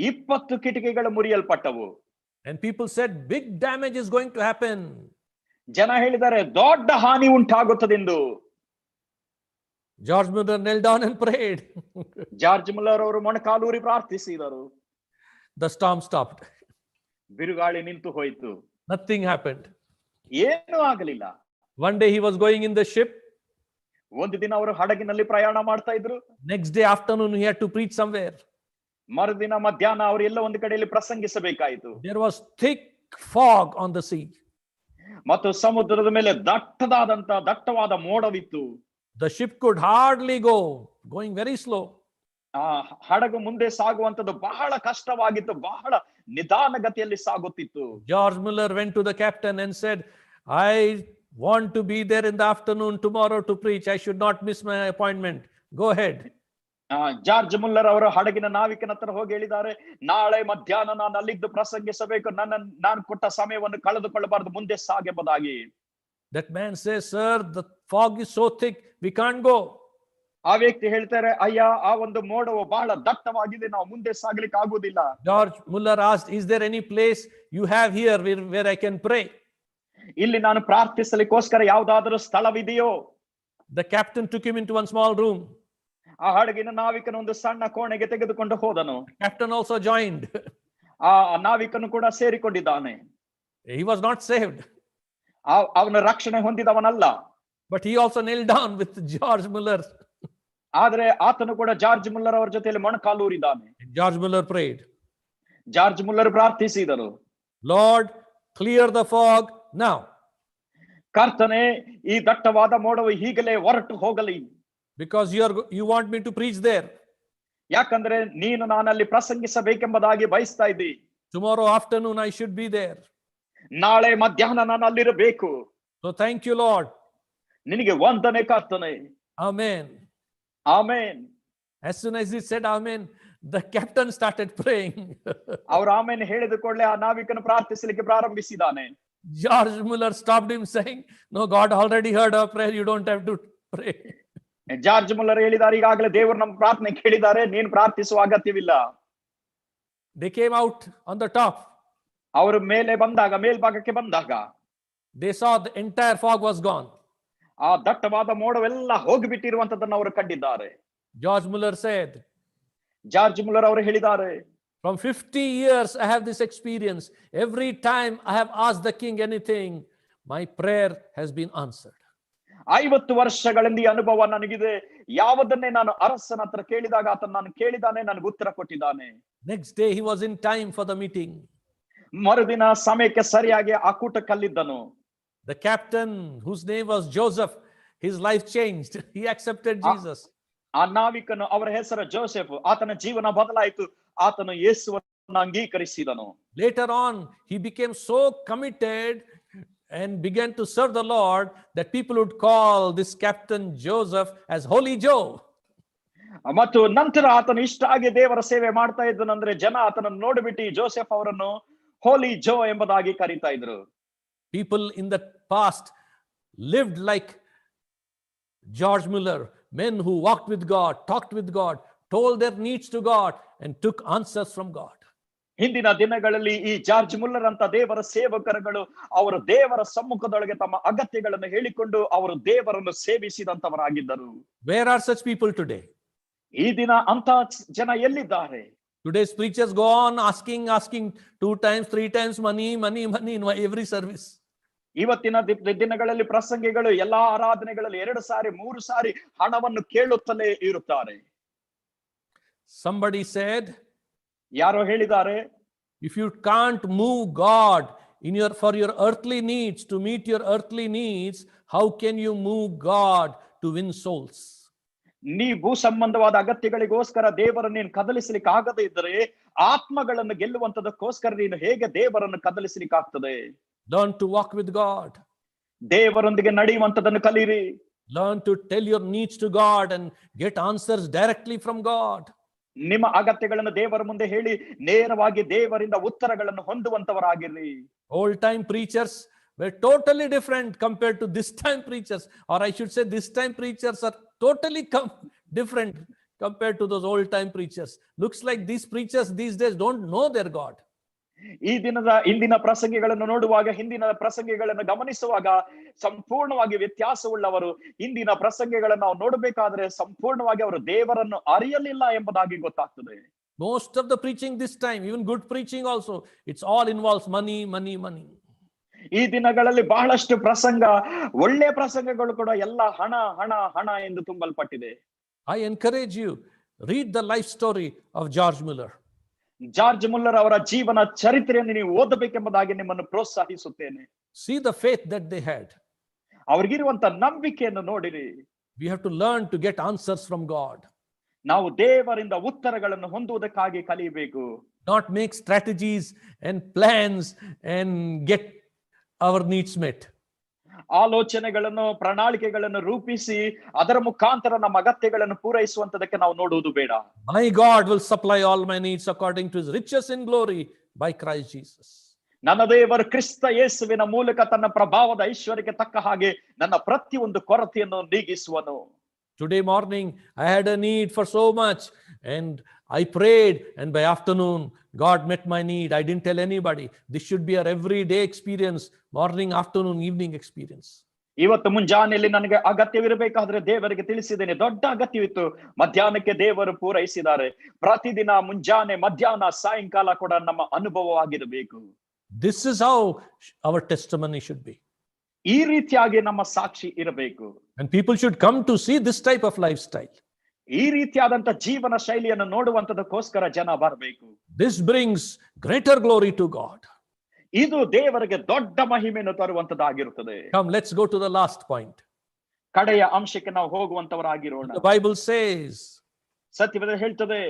20 ಕಿಟಕಿಗಳು ಮುರಿಯಲ್ಪಟ್ಟವು. And people said, big damage is going to happen. ಜನ ಹೇಳಿದ್ದಾರೆ, ದೊಡ್ಡ ಹಾನಿ ಉಂಟಾಗುತ್ತದೆಂದು. George Muller knelt down and prayed. George Muller ಅವರು ಮೊಣಕಾಲೂರಿ ಪ್ರಾರ್ಥಿಸಿದರು. The storm stopped. ಬಿರುಗಾಳಿ ನಿಂತು ಹೋಯಿತು. Nothing happened. ಏನೂ ಆಗಲಿಲ್ಲ. One day he was going in the ship. ಒಂದು ದಿನ ಅವರು ಹಡಗಿನಲ್ಲಿ ಪ್ರಯಾಣ ಮಾಡ್ತಾ ಇದ್ರು. Next day afternoon he had to preach somewhere. ಮರುದಿನ ಮಧ್ಯಾಹ್ನ ಅವರು ಎಲ್ಲ ಒಂದು ಕಡೆಯಲ್ಲಿ ಪ್ರಸಂಗಿಸಬೇಕಾಯಿತು. There was thick fog on the sea. ಮತ್ತು ಸಮುದ್ರದ ಮೇಲೆ ದಟ್ಟವಾದ ಮೋಡವಿತ್ತು. The ship could hardly go, going very slow. ಆ ಹಡಗು ಮುಂದೆ ಸಾಗುವಂತದ್ದು ಬಹಳ ಕಷ್ಟವಾಗಿತ್ತು, ಬಹಳ ನಿಧಾನಗತಿಯಲ್ಲಿ ಸಾಗುತ್ತಿತ್ತು. George Muller went to the captain and said, I want to be there in the afternoon tomorrow to preach. I should not miss my appointment. Go ahead. George Muller ಅವರು ಹಡಗಿನ ನಾವಿಕನ ಹತ್ರ ಹೋಗಿ ಹೇಳಿದ್ದಾರೆ, ನಾಳೆ ಮಧ್ಯಾಹ್ನ ನಾನು ಅಲ್ಲಿದ್ದು ಪ್ರಸಂಗಿಸಬೇಕು, ನಾನು ಕೊಟ್ಟ ಸಮಯವನ್ನು ಕಳೆದುಕೊಳ್ಳಬಾರದು, ಮುಂದೆ ಸಾಗೆಂಬುದಾಗಿ. That man says, sir, the fog is so thick, we can't go. ಆ ವ್ಯಕ್ತಿ ಹೇಳ್ತಾರೆ, ಅಯ್ಯ, ಆ ಒಂದು ಮೋಡವು ಬಹಳ ದಟ್ಟವಾಗಿದೆ, ನಾವು ಮುಂದೆ ಸಾಗಲಿಕ್ಕೆ ಆಗುವುದಿಲ್ಲ. George Muller asked, is there any place you have here where I can pray? ಇಲ್ಲಿ ನಾನು ಪ್ರಾರ್ಥಿಸಲಿಕ್ಕೋಸ್ಕರ ಯಾವುದಾದರೂ ಸ್ಥಳವಿದೆಯೋ? The captain took him into one small room. ಆ ಹಡಗಿನ ನಾವಿಕನ ಒಂದು ಸಣ್ಣ ಕೋಣೆಗೆ ತೆಗೆದುಕೊಂಡು ಹೋದನು. Captain also joined. ಆ ನಾವಿಕನು ಕೂಡ ಸೇರಿಕೊಂಡಿದ್ದಾನೆ. He was not saved. ಅವನ ರಕ್ಷಣೆ ಹೊಂದಿದವನಲ್ಲ. But he also knelt down with George Muller. ಆದ್ರೆ ಆತನು ಕೂಡ ಜಾರ್ಜ್ ಮುಲ್ಲರ್ ಅವರ ಜೊತೆಯಲ್ಲಿ ಮೊಣಕಾಲೂರಿದ್ದಾನೆ. George Muller prayed. George Muller ಪ್ರಾರ್ಥಿಸಿದರು, Lord, clear the fog now. ಕರ್ತನೇ, ಈ ದಟ್ಟವಾದ ಮೋಡವು ಈಗಲೇ ಹೊರಟು ಹೋಗಲಿ. Because you want me to preach there. ಯಾಕಂದ್ರೆ ನೀನು ನಾನಲ್ಲಿ ಪ್ರಸಂಗಿಸಬೇಕೆಂಬುದಾಗಿ ಬಯಸ್ತಾ ಇದ್ದಿ. Tomorrow afternoon I should be there. ನಾಳೆ ಮಧ್ಯಾಹ್ನ ನಾನು ಅಲ್ಲಿರಬೇಕು. So thank you, Lord. ನಿನಗೆ ವಂದನೆ ಕರ್ತನೇ. Amen. Amen. As soon as he said amen, the captain started praying. ಅವರು ಆಮೇನ್ ಹೇಳಿದ ಕೂಡಲೇ ಆ ನಾವಿಕನು ಪ್ರಾರ್ಥಿಸಲಿಕ್ಕೆ ಪ್ರಾರಂಭಿಸಿದಾನೆ. George Muller stopped him saying, no, God already heard our prayer, you don't have to pray. George Muller ಹೇಳಿದ್ದಾರೆ, ಈಗಾಗಲೇ ದೇವರು ನಮ್ಮ ಪ್ರಾರ್ಥನೆ ಕೇಳಿದ್ದಾರೆ, ನೀನು ಪ್ರಾರ್ಥಿಸುವ ಅಗತ್ಯವಿಲ್ಲ. They came out on the top. ಅವರು ಮೇಲ್ಭಾಗಕ್ಕೆ ಬಂದಾಗ they saw the entire fog was gone. ಆ ದಟ್ಟವಾದ ಮೋಡವೆಲ್ಲ ಹೋಗಿಬಿಟ್ಟಿರುವಂತದನ್ನು ಅವರು ಕಂಡಿದ್ದಾರೆ. George Muller said, George Muller ಅವರು ಹೇಳಿದ್ದಾರೆ, from 50 years I have this experience. Every time I have asked the king anything, my prayer has been answered. 50 ವರ್ಷಗಳಿಂದ ಈ ಅನುಭವ ನನಗಿದೆ. ಯಾವುದನ್ನೇ ನಾನು ಅರಸನ ಹತ್ರ ಕೇಳಿದಾಗ ಆತನು ನಾನು ಕೇಳಿದಾನೆ, ನನಗೆ ಉತ್ತರ ಕೊಟ್ಟಿದ್ದಾನೆ. Next day he was in time for the meeting. ಮರುದಿನ ಸಮಯಕ್ಕೆ ಸರಿಯಾಗಿ ಆ ಕೂಟಕ್ಕಲ್ಲಿದ್ದನು. The captain, whose name was Joseph, his life changed. He accepted Jesus. ಆ ನಾವಿಕನು, ಅವರ ಹೆಸರು ಜೋಸೆಫ್, ಆತನ ಜೀವನ ಬದಲಾಯಿತು. ಆತನು ಯೇಸುವನ್ನು ಅಂಗೀಕರಿಸಿದನು. Later on, he became so committed and began to serve the Lord that people would call this captain Joseph as Holy Joe. ಮತ್ತು ನಂತರ ಆತನು ಇಷ್ಟ ಆಗಿ ದೇವರ ಸೇವೆ ಮಾಡ್ತಾ ಇದ್ದನಂದ್ರೆ ಜನ ಆತನನ್ನು ನೋಡಿಬಿಟ್ಟು ಜೋಸೆಫ್ ಅವರನ್ನು ಹೋಲಿ ಜೋ ಎಂಬುದಾಗಿ ಕರೀತಾ ಇದ್ರು. People in the past lived like George Muller, men who walked with God, talked with God, told their needs to God and took answers from God. ಹಿಂದಿನ ದಿನಗಳಲ್ಲಿ ಈ ಜಾರ್ಜ್ ಮುಲ್ಲರ್ ಅಂತ ದೇವರ ಸೇವಕರುಗಳು ಅವರು ದೇವರ ಸಮ್ಮುಖದೊಳಗೆ ತಮ್ಮ ಅಗತ್ಯಗಳನ್ನು ಹೇಳಿಕೊಂಡು ಅವರು ದೇವರನ್ನು ಸೇವಿಸಿದಂತವರಾಗಿದ್ದರು. Where are such people today? ಈ ದಿನ ಅಂತ ಜನ ಎಲ್ಲಿದ್ದಾರೆ? Today's preachers go on asking 2 times, 3 times money in every service. ಇವತ್ತಿನ ದಿನಗಳಲ್ಲಿ ಪ್ರಸಂಗಿಗಳು ಎಲ್ಲಾ ಆರಾಧನೆಗಳಲ್ಲಿ 2 ಸಾರಿ 3 ಸಾರಿ ಹಣವನ್ನು ಕೇಳುತ್ತಲೇ ಇರುತ್ತಾರೆ. Somebody said, ಯಾರೋ ಹೇಳಿದ್ದಾರೆ, if you can't move God for your earthly needs, to meet your earthly needs, how can you move God to win souls? ನೀ ಭೂ ಸಂಬಂಧವಾದ ಅಗತ್ಯಗಳಿಗೋಸ್ಕರ ದೇವರನ್ನು ನೀನು ಕದಲಿಸಲಿಕ್ಕೆ ಆಗದೇ ಇದ್ದರೆ ಆತ್ಮಗಳನ್ನು ಗೆಲ್ಲುವಂತದಕ್ಕೋಸ್ಕರ ನೀನು ಹೇಗೆ ದೇವರನ್ನು ಕದಲಿಸಲಿಕ್ಕೆ ಆಗ್ತದೆ? Learn to walk with God. ದೇವರೊಂದಿಗೆ ನಡೆಯುವಂತದನ್ನು ಕಲಿಯಿರಿ. Learn to tell your needs to God and get answers directly from God. ನಿಮ್ಮ ಅಗತ್ಯಗಳನ್ನು ದೇವರ ಮುಂದೆ ಹೇಳಿ ನೇರವಾಗಿ ದೇವರಿಂದ ಉತ್ತರಗಳನ್ನು ಹೊಂದುವಂತವರಾಗಿರ್ರಿ. Old time preachers were totally different compared to this time preachers, or I should say this time preachers are totally different compared to those old time preachers. Looks like these preachers these days don't know their God. ಈ ಇಂದಿನ ಪ್ರಸಂಗಿಗಳನ್ನು ನೋಡುವಾಗ, ಹಿಂದಿನ ಪ್ರಸಂಗಿಗಳನ್ನು ಗಮನಿಸುವಾಗ ಸಂಪೂರ್ಣವಾಗಿ ವ್ಯತ್ಯಾಸವುಳ್ಳವರು. ಇಂದಿನ ಪ್ರಸಂಗಿಗಳನ್ನು ನಾವು ನೋಡಬೇಕಾದ್ರೆ ಸಂಪೂರ್ಣವಾಗಿ ಅವರು ದೇವರನ್ನು ಅರಿಯಲಿಲ್ಲ ಎಂಬುದಾಗಿ ಗೊತ್ತಾಗ್ತದೆ. Most of the preaching this time, even good preaching also, it's all involves money, money, money. ಈ ದಿನಗಳಲ್ಲಿ ಬಹಳಷ್ಟು ಪ್ರಸಂಗ, ಒಳ್ಳೆ ಪ್ರಸಂಗಗಳು ಕೂಡ ಎಲ್ಲ ಹಣ ಹಣ ಹಣ ಎಂದು ತುಂಬಲ್ಪಟ್ಟಿದೆ. I encourage you, read the life story of George Muller. George Muller ಅವರ ಜೀವನ ಚರಿತ್ರೆಯನ್ನು ನೀವು ಓದಬೇಕೆಂಬುದಾಗಿ ನಿಮ್ಮನ್ನು ಪ್ರೋತ್ಸಾಹಿಸುತ್ತೇನೆ. See the faith that they had. ಅವ್ರಿಗಿರುವಂತ ನಂಬಿಕೆಯನ್ನು ನೋಡಿರಿ. We have to learn to get answers from God. ನಾವು ದೇವರಿಂದ ಉತ್ತರಗಳನ್ನು ಹೊಂದುವುದಕ್ಕಾಗಿ ಕಲಿಯಬೇಕು. Not make strategies and plans and get our needs met. ಆಲೋಚನೆಗಳನ್ನು, ಪ್ರಣಾಳಿಕೆಗಳನ್ನು ರೂಪಿಸಿ ಅದರ ಮುಖಾಂತರ ನಮ್ಮ ಅಗತ್ಯಗಳನ್ನು ಪೂರೈಸುವಂತದಕ್ಕೆ ನಾವು ನೋಡುವುದು ಬೇಡ. My God will supply all my needs according to his riches in glory by Christ Jesus. ನನ್ನ ದೇವರು ಕ್ರಿಸ್ತ ಯೇಸುವಿನ ಮೂಲಕ ತನ್ನ ಪ್ರಭಾವದ ಐಶ್ವರ್ಯಕ್ಕೆ ತಕ್ಕ ಹಾಗೆ ನನ್ನ ಪ್ರತಿಯೊಂದು ಕೊರತೆಯನ್ನು ನೀಗಿಸುವನು. Today morning I had a need for so much and I prayed, and by afternoon God met my need. I didn't tell anybody. This should be our everyday experience, morning, afternoon, evening experience. ಇವತ್ತು ಮುಂಜಾನೆಯಲ್ಲಿ ನನಗೆ ಅಗತ್ಯವಿರಬೇಕಾದ್ರೆ ದೇವರಿಗೆ ತಿಳಿಸಿದ್ದೇನೆ. ದೊಡ್ಡ ಅಗತ್ಯವಿತ್ತು, ಮಧ್ಯಾಹ್ನಕ್ಕೆ ದೇವರು ಪೂರೈಸಿದ್ದಾರೆ. ಪ್ರತಿದಿನ ಮುಂಜಾನೆ, ಮಧ್ಯಾಹ್ನ, ಸಾಯಂಕಾಲ ಕೂಡ ನಮ್ಮ ಅನುಭವವಾಗಿರಬೇಕು. This is how our testimony should be. ಈ ರೀತಿಯಾಗಿ ನಮ್ಮ ಸಾಕ್ಷಿ ಇರಬೇಕು. And people should come to see this type of lifestyle. ಈ ರೀತಿಯಾದಂತ ಜೀವನ ಶೈಲಿಯನ್ನು ನೋಡುವಂತದಕ್ಕೋಸ್ಕರ ಜನ ಬರಬೇಕು. This brings greater glory to God. ಇದು ದೇವರಿಗೆ ದೊಡ್ಡ ಮಹಿಮೆಯನ್ನು ತರುವಂತದ್ದಾಗಿರುತ್ತದೆ. Come, let's go to the last point. ಕಡೆಯ ಅಂಶಕ್ಕೆ ನಾವು ಹೋಗುವಂತವರಾಗಿರೋಣ. The Bible says, ಸತ್ಯವೇದ ಹೇಳ್ತದೆ,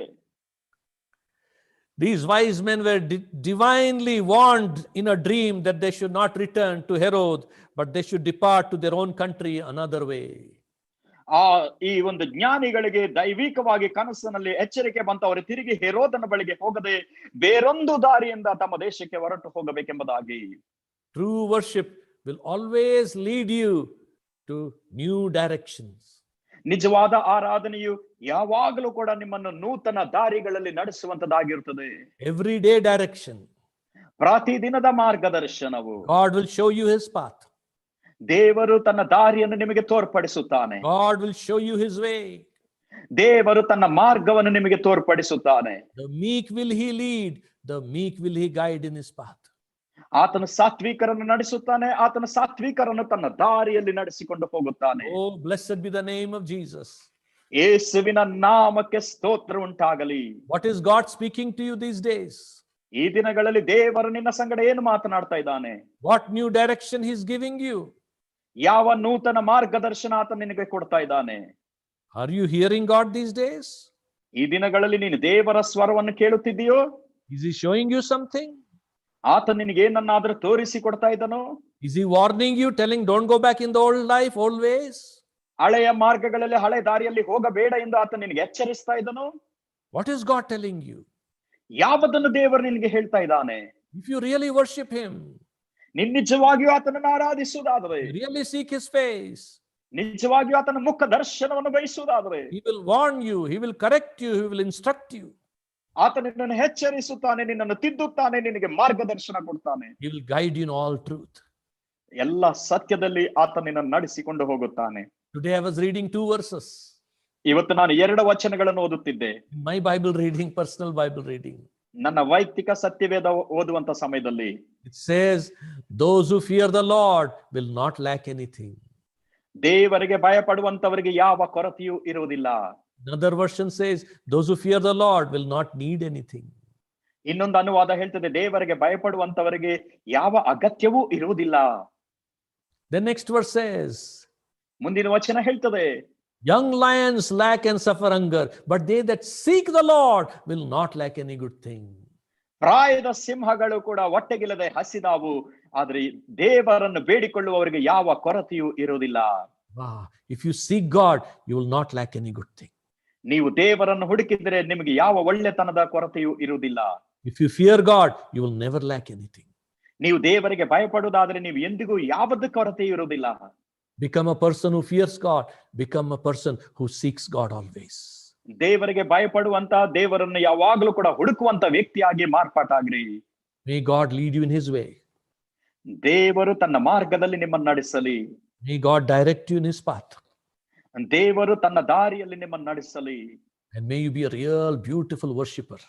these wise men were divinely warned in a dream that they should not return to Herod, but they should depart to their own country another way. ಈ ಒಂದು ಜ್ಞಾನಿಗಳಿಗೆ ದೈವಿಕವಾಗಿ ಕನಸಿನಲ್ಲಿ ಎಚ್ಚರಿಕೆ ಬಂತವರು ತಿರುಗಿ ಹೆರೋದನ ಬಳಿಗೆ ಹೋಗದೆ ಬೇರೊಂದು ದಾರಿಯಿಂದ ತಮ್ಮ ದೇಶಕ್ಕೆ ಹೊರಟು ಹೋಗಬೇಕೆಂಬುದಾಗಿ. True worship will always lead you to new directions. ನಿಜವಾದ ಆರಾಧನೆಯು ಯಾವಾಗಲೂ ಕೂಡ ನಿಮ್ಮನ್ನು ನೂತನ ದಾರಿಗಳಲ್ಲಿ ನಡೆಸುವಂತದ್ದಾಗಿರುತ್ತದೆ. Everyday direction. ಪ್ರತಿದಿನದ ಮಾರ್ಗದರ್ಶನವು. God will show you his path. ದೇವರು ತನ್ನ ದಾರಿಯನ್ನು ನಿಮಗೆ ತೋರ್ಪಡಿಸುತ್ತಾನೆ. God will show you his way. ದೇವರು ತನ್ನ ಮಾರ್ಗವನ್ನು ನಿಮಗೆ ತೋರ್ಪಡಿಸುತ್ತಾನೆ. The meek will he lead, the meek will he guide in his path. ಆತನು ಸಾತ್ವಿಕರನ್ನು ನಡೆಸುತ್ತಾನೆ, ಆತನ ಸಾತ್ವಿಕರನ್ನು ತನ್ನ ದಾರಿಯಲ್ಲಿ ನಡೆಸಿಕೊಂಡು ಹೋಗುತ್ತಾನೆ. Oh, blessed be the name of Jesus. ಯೇಸುವಿನ ನಾಮಕ್ಕೆ ಸ್ತೋತ್ರ ಉಂಟಾಗಲಿ. What is God speaking to you these days? ಈ ದಿನಗಳಲ್ಲಿ ದೇವರು ನಿನ್ನ ಸಂಗಡ ಏನು ಮಾತನಾಡ್ತಾ ಇದ್ದಾನೆ? What new direction he is giving you? ಯಾವ ನೂತನ ಮಾರ್ಗದರ್ಶನ ಆತ ನಿನಗೆ ಕೊಡ್ತಾ ಇದ್ದಾನೆ? Are you hearing God these days? ಈ ದಿನಗಳಲ್ಲಿ ನೀನು ದೇವರ ಸ್ವರವನ್ನು ಕೇಳುತ್ತಿದ್ದೀಯೋ? Is he showing you something? ಆತ ನಿನಗೆ ಏನನ್ನಾದ್ರೂ ತೋರಿಸಿ ಕೊಡ್ತಾ ಇದ್ದಾನೋ? Is he warning you, telling don't go back in the old life, old ways? ಹಳೆಯ ಮಾರ್ಗಗಳಲ್ಲಿ, ಹಳೆ ದಾರಿಯಲ್ಲಿ ಹೋಗಬೇಡ ಎಂದು ಆತ ನಿನಗೆ ಎಚ್ಚರಿಸ್ತಾ ಇದ್ದಾನೋ? What is God telling you? ಯಾವುದನ್ನು ದೇವರು ನಿನಗೆ ಹೇಳ್ತಾ ಇದ್ದಾನೆ? If you really worship him, ನೀನು ನಿಜವಾಗಿಯೂ ಆತನನ್ನು ಆರಾಧಿಸುವುದಾದರೆ, really seek his face, ನಿಜವಾಗಿಯೂ ಆತನ ಮುಖ ದರ್ಶನವನ್ನು ಬಯಸುವುದಾದರೆ, he will warn you, he will correct you, he will instruct you. ಆತ ನಿನ್ನನ್ನು ಎಚ್ಚರಿಸುತ್ತಾನೆ, ನಿನ್ನನ್ನು ತಿದ್ದುತ್ತಾನೆ, ನಿನಗೆ ಮಾರ್ಗದರ್ಶನ ಕೊಡ್ತಾನೆ. He will guide you in all truth. ಎಲ್ಲ ಸತ್ಯದಲ್ಲಿ ಆತ ನಿನ್ನನ್ನು ನಡೆಸಿಕೊಂಡು ಹೋಗುತ್ತಾನೆ. Today I was reading 2 verses. ಇವತ್ತು ನಾನು 2 ವಚನಗಳನ್ನು ಓದುತ್ತಿದ್ದೆ. My Bible reading, personal Bible reading. ನನ್ನ ವೈಯಕ್ತಿಕ ಸತ್ಯವೇದ ಓದುವಂತ ಸಮಯದಲ್ಲಿ it says, those who fear the Lord will not lack anything. ದೇವರಿಗೆ ಭಯಪಡುವಂತವರಿಗೆ ಯಾವ ಕೊರತೆಯೂ ಇರುವುದಿಲ್ಲ. Another version says, those who fear the Lord will not need anything. ಇನ್ನೊಂದು ಅನುವಾದ ಹೇಳ್ತದೆ, ದೇವರಿಗೆ ಭಯಪಡುವಂತವರಿಗೆ ಯಾವ ಅಗತ್ಯವೂ ಇರುವುದಿಲ್ಲ. The next verse says, ಮುಂದಿನ ವಚನ ಹೇಳ್ತದೆ, young lions lack and suffer hunger, but they that seek the Lord will not lack any good thing. ಪ್ರಾಯದ ಸಿಂಹಗಳು ಕೂಡ ಹೊಟ್ಟೆಗಿಲ್ಲದೆ ಹಸಿದಾವು, ಆದ್ರೆ ದೇವರನ್ನು ಬೇಡಿಕೊಳ್ಳುವವರಿಗೆ ಯಾವ ಕೊರತೆಯೂ ಇರುವುದಿಲ್ಲ. Wow. If you seek God, you will not lack any good thing. ನೀವು ದೇವರನ್ನು ಹುಡುಕಿದ್ರೆ ನಿಮಗೆ ಯಾವ ಒಳ್ಳೆತನದ ಕೊರತೆಯೂ ಇರುವುದಿಲ್ಲ. If you fear God, you will never lack anything. ನೀವು ದೇವರಿಗೆ ಭಯಪಡುವುದಾದ್ರೆ ನೀವು ಎಂದಿಗೂ ಯಾವುದೇ ಕೊರತೆಯೂ ಇರುವುದಿಲ್ಲ. Become a person who fears God. Become a person who seeks God always. ದೇವರಿಗೆ ಭಯಪಡುವಂತ, ದೇವರನ್ನು ಯಾವಾಗಲೂ ಕೂಡ ಹುಡುಕುವಂತ ವ್ಯಕ್ತಿಯಾಗಿ ಮಾರ್ಪಾಟಾಗ್ರಿ. May God lead you in His way. ದೇವರು ತನ್ನ ಮಾರ್ಗದಲ್ಲಿ ನಿಮ್ಮನ್ನು ನಡೆಸಲಿ. May God direct you in His path. ದೇವರು ತನ್ನ ದಾರಿಯಲ್ಲಿ ನಿಮ್ಮನ್ನು ನಡೆಸಲಿ. And may you be a real beautiful worshipper.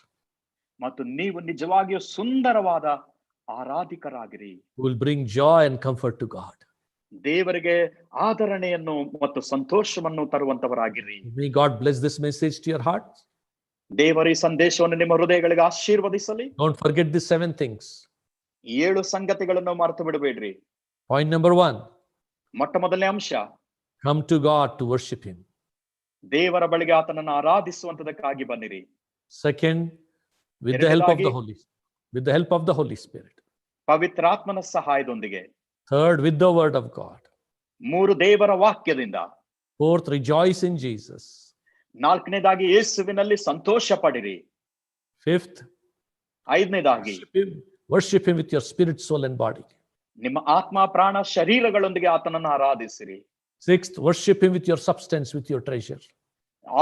ಮತ್ತು ನೀವು ನಿಜವಾಗಿಯೂ ಸುಂದರವಾದ ಆರಾಧಿಕರಾಗಿರಿ. Who will bring joy and comfort to God. ದೇವರಿಗೆ ಆದರಣೆಯನ್ನು ಮತ್ತು ಸಂತೋಷವನ್ನು ತರುವಂತವರಾಗಿರಿ. May God bless this message to your heart. ದೇವರ ಈ ಸಂದೇಶವನ್ನು ನಿಮ್ಮ ಹೃದಯಗಳಿಗೆ ಆಶೀರ್ವದಿಸಲಿ. Don't forget these 7 things. 7 ಸಂಗತಿಗಳನ್ನು ಮರೆತು ಬಿಡಬೇಡ್ರಿ. Point number 1. ಮೊಟ್ಟ ಮೊದಲನೇ ಅಂಶ, come to God to worship Him. ದೇವರ ಬಳಿಗೆ ಆತನನ್ನು ಆರಾಧಿಸುವಂತದಕ್ಕಾಗಿ ಬನ್ನಿರಿ. Second, with the help of the Holy Spirit. ಪವಿತ್ರಾತ್ಮನ ಸಹಾಯದೊಂದಿಗೆ. Third, with the word of God. 3, ದೇವರ ವಾಕ್ಯದಿಂದ. Fourth, rejoice in Jesus. 4ನೇದಾಗಿ ಯೇಸುವಿನಲ್ಲಿ ಸಂತೋಷ ಪಡಿರಿ. Fifth, 5ನೇದಾಗಿ worship Him with your spirit, soul and body. ನಿಮ್ಮ ಆತ್ಮ, ಪ್ರಾಣ, ಶರೀರಗಳೊಂದಿಗೆ ಆತನನ್ನು ಆರಾಧಿಸಿರಿ. Sixth, worship Him with your substance, with your treasure.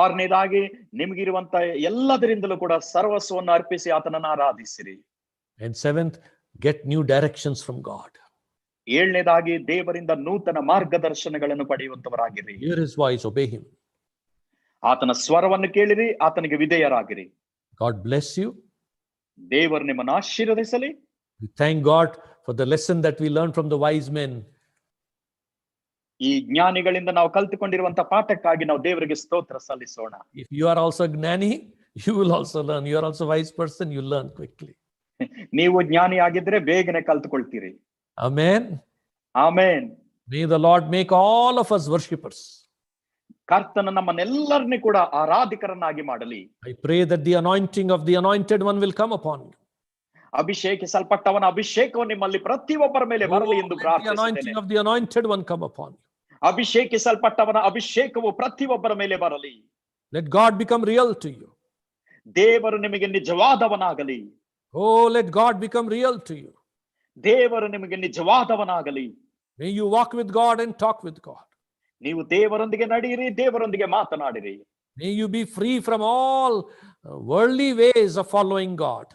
6ನೇದಾಗಿ ನಿಮಗಿರುವಂತ ಎಲ್ಲದರಿಂದಲೂ ಕೂಡ ಸರ್ವಸ್ವವನ್ನು ಅರ್ಪಿಸಿ ಆತನನ್ನು ಆರಾಧಿಸಿರಿ. And seventh, get new directions from God. 7ನೇದಾಗಿ ದೇವರಿಂದ ನೂತನ ಮಾರ್ಗದರ್ಶನಗಳನ್ನು ಪಡೆಯುವಂತವರಾಗಿರಿ. Hear His voice, obey Him. ಆತನ ಸ್ವರವನ್ನು ಕೇಳಿರಿ, ಆತನಿಗೆ ವಿಧೇಯರಾಗಿರಿ. God bless you. ದೇವರು ನಿಮ್ಮನ್ನು ಆಶೀರ್ವದಿಸಲಿ. We thank God for the lesson that we learned from the wise men. ಈ ಜ್ಞಾನಿಗಳಿಂದ ನಾವು ಕಲಿತುಕೊಂಡಿರುವಂತ ಪಾಠಕ್ಕಾಗಿ ನಾವು ದೇವರಿಗೆ ಸ್ತೋತ್ರ ಸಲ್ಲಿಸೋಣ. If you are also ಜ್ಞಾನಿ, you will also learn. You are also a wise person, you learn quickly. ನೀವು ಜ್ಞಾನಿ ಆಗಿದ್ರೆ ಬೇಗನೆ ಕಲಿತುಕೊಳ್ತೀರಿ. Amen. Amen. May the Lord make all of us worshippers. ಕರ್ತನ ನಮ್ಮನ್ನೆಲ್ಲರನ್ನೂ ಕೂಡ ಆರಾಧಿಕರನ್ನಾಗಿ ಮಾಡಲಿ. I pray that the anointing of the anointed one will come upon you. ಅಭಿಷೇಕಿಸಲ್ಪಟ್ಟವನ ಅಭಿಷೇಕವು ನಿಮ್ಮಲ್ಲಿ ಪ್ರತಿಯೊಬ್ಬರ ಮೇಲೆ ಬರಲಿ ಎಂದು ಪ್ರಾರ್ಥಿಸುತ್ತೇನೆ. The anointing of the anointed one come upon you. ಅಭಿಷೇಕಿಸಲ್ಪಟ್ಟವನ ಅಭಿಷೇಕವು ಪ್ರತಿಯೊಬ್ಬರ ಮೇಲೆ ಬರಲಿ. Let God become real to you. ದೇವರು ನಿಮಗೆ ನಿಜವಾದವನಾಗಲಿ. Oh, let God become real to you. ದೇವರು ನಿಮಗೆ ನಿಜವಾದವನಾಗಲಿ. May you walk with God and talk with God. ನೀವು ದೇವರೊಂದಿಗೆ ನಡೆಯಿರಿ, ದೇವರೊಂದಿಗೆ ಮಾತನಾಡಿರಿ. May you be free from all worldly ways of following God.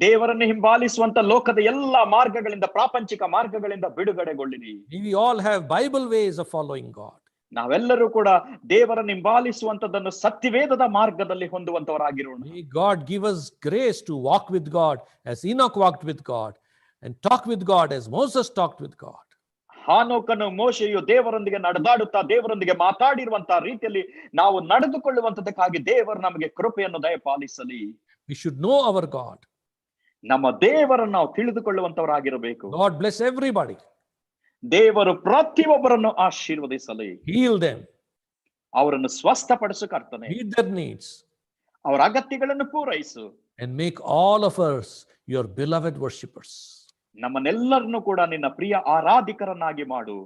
ದೇವರನ್ನು ಹಿಂಬಾಲಿಸುವಂತ ಲೋಕದ ಎಲ್ಲಾ ಮಾರ್ಗಗಳಿಂದ, ಪ್ರಾಪಂಚಿಕ ಮಾರ್ಗಗಳಿಂದ ಬಿಡುಗಡೆಗೊಳ್ಳಿರಿ. May we all have Bible ways of following God. ನಾವೆಲ್ಲರೂ ಕೂಡ ದೇವರನ್ನು ಹಿಂಬಾಲಿಸುವಂತದನ್ನು ಸತ್ಯವೇದದ ಮಾರ್ಗದಲ್ಲಿ ಹೊಂದುವಂತವರಾಗಿರೋಣ. May God give us grace to walk with God as Enoch walked with God and talk with God as Moses talked with God. ಹಾನೋಕನು, ಮೋಶೆಯು ದೇವರೊಂದಿಗೆ ನಡೆದಾಡುತ್ತಾ ದೇವರೊಂದಿಗೆ ಮಾತಾಡಿರುವಂತಹ ರೀತಿಯಲ್ಲಿ ನಾವು ನಡೆದುಕೊಳ್ಳುವಂತದಕ್ಕಾಗಿ ದೇವರು ನಮಗೆ ಕೃಪೆಯನ್ನು ದಯಪಾಲಿಸಲಿ. We should know our God. ನಮ್ಮ ದೇವರನ್ನು ನಾವು ತಿಳಿದುಕೊಳ್ಳುವಂತವರಾಗಿರಬೇಕು. God bless everybody. ದೇವರು ಪ್ರತಿಯೊಬ್ಬರನ್ನು ಆಶೀರ್ವದಿಸಲಿ. Heal them. ಅವರನ್ನು ಸ್ವಸ್ಥಪಡಿಸು ಕರ್ತನೇ. Meet their needs. ಅವರ ಅಗತ್ಯಗಳನ್ನು ಪೂರೈಸು. And make all of us your beloved worshippers. ನಮ್ಮನ್ನೆಲ್ಲರನ್ನು ಕೂಡ ನಿನ್ನ ಪ್ರಿಯ ಆರಾಧಿಕರನ್ನಾಗಿ ಮಾಡು.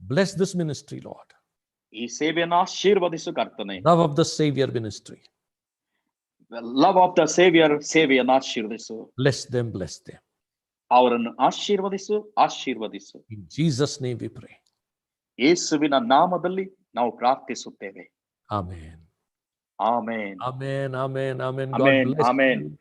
Bless this ministry, Lord. ಈ ಸೇವೆಯನ್ನು ಆಶೀರ್ವದಿಸು ಕರ್ತನೇ. Love of the Savior ministry. Love of the Savior ಸೇವೆಯನ್ನು ಆಶೀರ್ವದಿಸು. Bless them, bless them. ಅವರನ್ನು ಆಶೀರ್ವದಿಸು, ಆಶೀರ್ವದಿಸು. In Jesus' name we pray. ಯೇಸುವಿನ ನಾಮದಲ್ಲಿ ನಾವು ಪ್ರಾರ್ಥಿಸುತ್ತೇವೆ. Amen. Amen. Amen. Amen. Amen. Amen. God bless Amen. you.